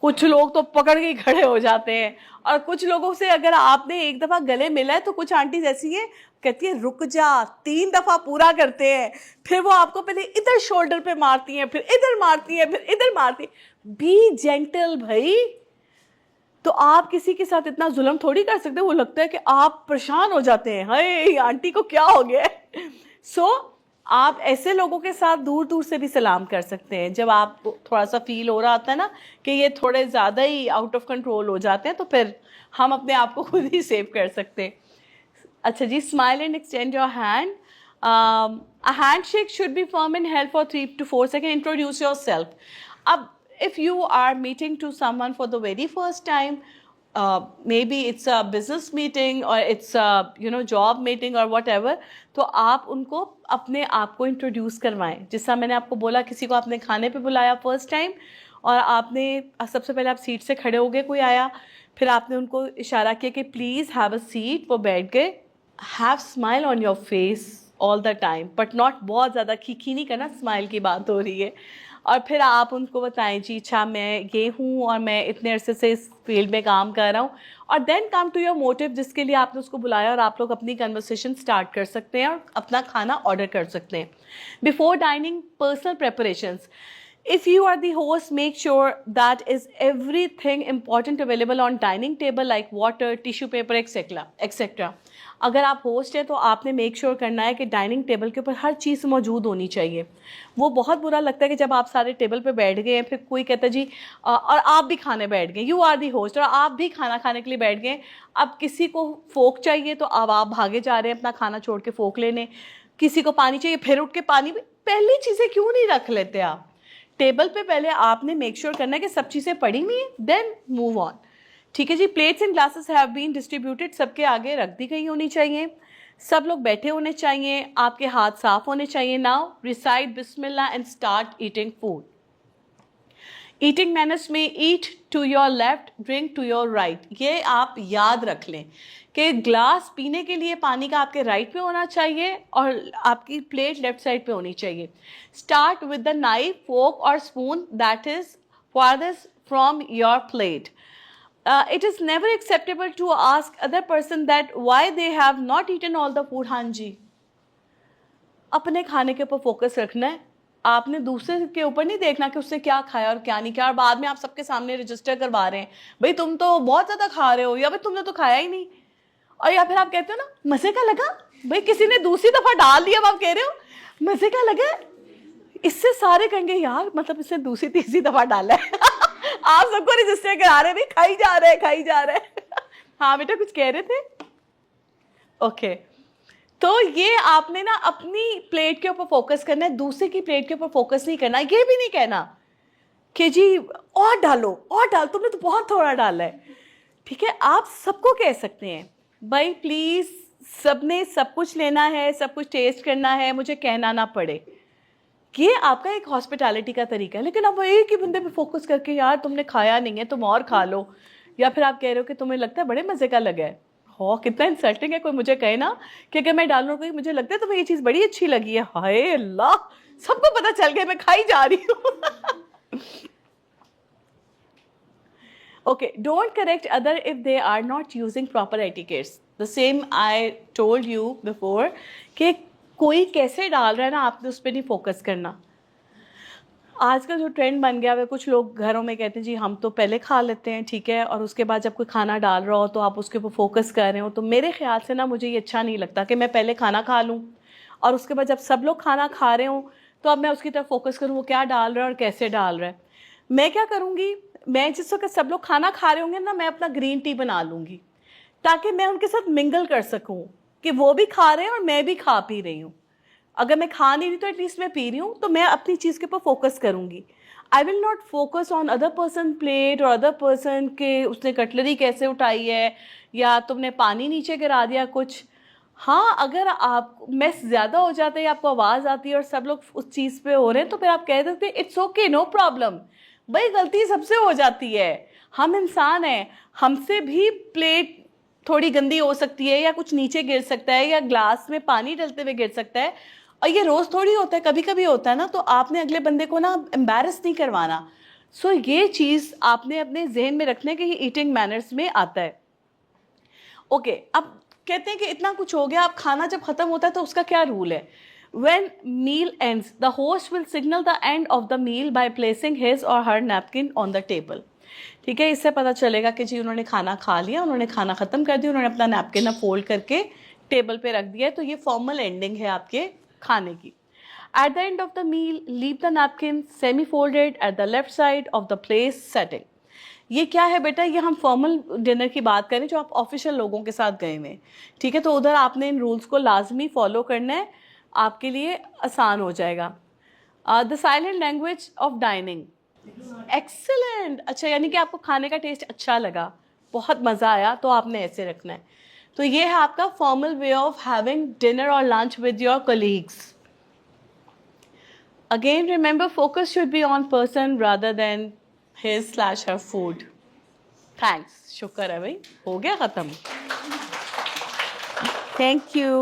کچھ لوگ تو پکڑ کے کھڑے ہو جاتے ہیں, اور کچھ لوگوں سے اگر آپ نے ایک دفعہ گلے ملا ہے تو کچھ آنٹیز ایسی ہیں کہتی ہے رک جا, 3 دفعہ پورا کرتے ہیں, پھر وہ آپ کو پہلے ادھر شولڈر پہ مارتی ہیں, پھر ادھر مارتی ہیں, پھر ادھر مارتی ہیں. بی جینٹل بھائی. تو آپ کسی کے ساتھ اتنا ظلم تھوڑی کر سکتے, وہ لگتا ہے کہ آپ پریشان ہو جاتے ہیں, ہائے آنٹی کو کیا ہو گیا. سو آپ ایسے لوگوں کے ساتھ دور دور سے بھی سلام کر سکتے ہیں. جب آپ تھوڑا سا فیل ہو رہا ہوتا ہے نا کہ یہ تھوڑے زیادہ ہی آؤٹ آف کنٹرول ہو جاتے ہیں, تو پھر ہم اپنے آپ کو خود ہی سیو کر سکتے ہیں. اچھا جی, smile and extend your hand. A handshake should be firm and held for 3 to 4 seconds. Introduce yourself. اب if you are meeting to someone for the very first time, maybe it's a business meeting or it's a job meeting or whatever, تو آپ ان کو اپنے آپ کو introduce کروائیں. جس طرح میں نے آپ کو بولا کسی کو آپ نے کھانے پہ بلایا فرسٹ ٹائم, اور آپ نے سب سے پہلے آپ سیٹ سے کھڑے ہو گئے, کوئی آیا, پھر آپ نے ان کو اشارہ کیا کہ پلیز ہیو اے سیٹ, وہ بیٹھ گئے. Have smile on your face all the time, but not بہت زیادہ کھیکھی نہیں کرنا, اسمائل کی بات ہو رہی ہے. اور پھر آپ ان کو بتائیں جی اچھا میں یہ ہوں اور میں اتنے عرصے سے اس فیلڈ میں کام کر رہا ہوں, اور دین کم ٹو یور موٹیو جس کے لیے آپ نے اس کو بلایا, اور آپ لوگ اپنی کنورسیشن اسٹارٹ کر سکتے ہیں اور اپنا کھانا آرڈر کر سکتے ہیں. Before dining personal preparations. If you are the host, make sure that is everything important available on dining table like water, tissue paper, etc. اگر آپ ہوسٹ ہیں تو آپ نے میک شیور کرنا ہے کہ ڈائننگ ٹیبل کے اوپر ہر چیز موجود ہونی چاہیے. وہ بہت برا لگتا ہے کہ جب آپ سارے ٹیبل پہ بیٹھ گئے ہیں, پھر کوئی کہتا ہے جی اور آپ بھی کھانے بیٹھ گئے, یو آر دی ہوسٹ, اور آپ بھی کھانا کھانے کے لیے بیٹھ گئے. اب کسی کو فوک چاہیے تو اب آپ بھاگے جا رہے ہیں اپنا کھانا چھوڑ کے فوک لینے, کسی کو پانی چاہیے پھر اٹھ کے پانی, پہلی چیزیں کیوں نہیں رکھ لیتے آپ ٹیبل پہ. پہلے آپ نے میک شیور کرنا ہے کہ سب چیزیں پڑی ہوئی ہیں, دین موو آن. ٹھیک ہے جی. Plates and glasses have been distributed, سب کے آگے رکھ دی گئی ہونی چاہیے, سب لوگ بیٹھے ہونے چاہیے, آپ کے ہاتھ صاف ہونے چاہیے. ناؤ ریسائٹ بسم اللہ and start eating food. Eating manners میں eat to your left, drink to your right. یہ آپ یاد رکھ لیں کہ گلاس پینے کے لیے پانی کا آپ کے رائٹ پہ ہونا چاہیے اور آپ کی پلیٹ لیفٹ سائڈ پہ ہونی چاہیے. Start with the knife, fork اور spoon that is farthest from your plate. It is never acceptable to ask other person that why they have not eaten all the food. ہاں جی, اپنے کھانے کے اوپر focus رکھنا ہے. آپ نے دوسرے کے اوپر نہیں دیکھنا کہ اس نے کیا کھایا اور کیا نہیں کھایا، اور بعد میں آپ سب کے سامنے رجسٹر کروا رہے ہیں بھائی تم تو بہت زیادہ کھا رہے ہو، یا بھائی تم نے تو کھایا ہی نہیں. اور یا پھر آپ کہتے ہو نا مزے کا لگا، بھائی کسی نے دوسری دفعہ ڈال دیا، اب آپ کہہ رہے ہو مزے کا لگا. اس سے سارے کہیں گے یار مطلب اس نے دوسری تیسری دفعہ ڈالا ہے. آپ سب کو رجسٹر کرا رہے ہیں، کھائی جا رہے کھائی جا رہے. ہاں بیٹا کچھ کہہ رہے تھے. اوکے تو یہ آپ نے نا اپنی پلیٹ کے اوپر فوکس کرنا ہے، دوسرے کی پلیٹ کے اوپر فوکس نہیں کرنا. یہ بھی نہیں کہنا کہ جی اور ڈالو اور ڈال، تم نے تو بہت تھوڑا ڈالا ہے. ٹھیک ہے، آپ سب کو کہہ سکتے ہیں بھائی پلیز سب نے سب کچھ لینا ہے، سب کچھ ٹیسٹ کرنا ہے، مجھے کہنا نہ پڑے. یہ آپ کا ایک ہاسپٹیلٹی کا طریقہ ہے. لیکن اب وہ ایک ہی بندے پہ فوکس کر کے یار تم نے کھایا نہیں ہے تم اور کھا لو، یا پھر آپ کہہ رہے ہو کہ تمہیں لگتا ہے بڑے مزے کا لگا ہے. ہو کتنا انسلٹنگ ہے کوئی مجھے کہے نا کہ اگر میں ڈالوں کوئی مجھے لگتا ہے تمہیں یہ چیز بڑی اچھی لگی ہے. ہائے اللہ، سب کو پتہ چل گیا میں کھائی جا رہی ہوں. Okay, don't correct other if they are not using proper etiquettes. The same I told you before کہ کوئی کیسے ڈال رہا ہے نا آپ نے اس پہ نہیں فوکس کرنا. آج کا جو ٹرینڈ بن گیا ہے کچھ لوگ گھروں میں کہتے ہیں جی ہم تو پہلے کھا لیتے ہیں ٹھیک ہے، اور اس کے بعد جب کوئی کھانا ڈال رہا ہو تو آپ اس کے اوپر فوکس کر رہے ہو. تو میرے خیال سے نا مجھے یہ اچھا نہیں لگتا کہ میں پہلے کھانا کھا لوں اور اس کے بعد جب سب لوگ کھانا کھا رہے ہوں تو اب میں اس کی طرف فوکس کروں وہ کیا ڈال رہا ہے اور کیسے ڈال رہا ہے. میں کیا کروں گی، میں جس وقت سب لوگ کھانا کھا رہے ہوں گے نا میں اپنا گرین ٹی بنا لوں گی تاکہ میں ان کے ساتھ منگل کر سکوں کہ وہ بھی کھا رہے ہیں اور میں بھی کھا پی رہی ہوں. اگر میں کھا نہیں رہی تو ایٹ لیسٹ میں پی رہی ہوں، تو میں اپنی چیز کے اوپر فوکس کروں گی. I will not focus on other person plate اور ادر پرسن کہ اس نے کٹلری کیسے اٹھائی ہے یا تم نے پانی نیچے گرا دیا کچھ. ہاں اگر آپ میس زیادہ ہو جاتا ہے، آپ کو آواز آتی ہے اور سب لوگ اس چیز پہ ہو رہے ہیں تو پھر آپ کہہ سکتے ہیں اٹس اوکے نو پرابلم. بھائی غلطی سب سے ہو جاتی ہے، ہم انسان ہیں، ہم سے بھی پلیٹ تھوڑی گندی ہو سکتی ہے یا کچھ نیچے گر سکتا ہے یا گلاس میں پانی ڈلتے ہوئے گر سکتا ہے، اور یہ روز تھوڑی ہوتا ہے، کبھی کبھی ہوتا ہے نا. تو آپ نے اگلے بندے کو نا امبیرس نہیں کروانا. سو یہ چیز آپ نے اپنے ذہن میں رکھنے کہ یہ ایٹنگ مینرز میں آتا ہے. اوکے اب کہتے ہیں کہ اتنا کچھ ہو گیا، اب کھانا جب ختم ہوتا ہے تو اس کا کیا رول ہے. When meal ends, the host will signal the end of the meal by placing his or her napkin on the table. ٹھیک ہے، اس سے پتہ چلے گا کہ جی انہوں نے کھانا کھا لیا، انہوں نے کھانا ختم کر دیا، انہوں نے اپنا نیپکن فولڈ کر کے ٹیبل پہ رکھ دیا. تو یہ فارمل اینڈنگ ہے آپ کے کھانے کی. At the end of the meal, leave the napkin semi-folded at the left side of the place setting. یہ کیا ہے بیٹا، یہ ہم فارمل ڈنر کی بات کریں جو آپ آفیشیل لوگوں کے ساتھ گئے ہوئے. ٹھیک ہے، تو ادھر آپ نے ان رولس کو لازمی فالو کرنا ہے، آپ کے لیے آسان ہو جائے گا. The silent language of dining. Excellent. اچھا یعنی کہ آپ کو کھانے کا ٹیسٹ اچھا لگا، بہت مزہ آیا، تو آپ نے ایسے رکھنا ہے. تو یہ ہے آپ کا formal way of having dinner اور lunch with your colleagues. Again, remember, focus should be on person rather than his/her food. Thanks. شکر ہے بھائی، ہو گیا ختم. Thank you.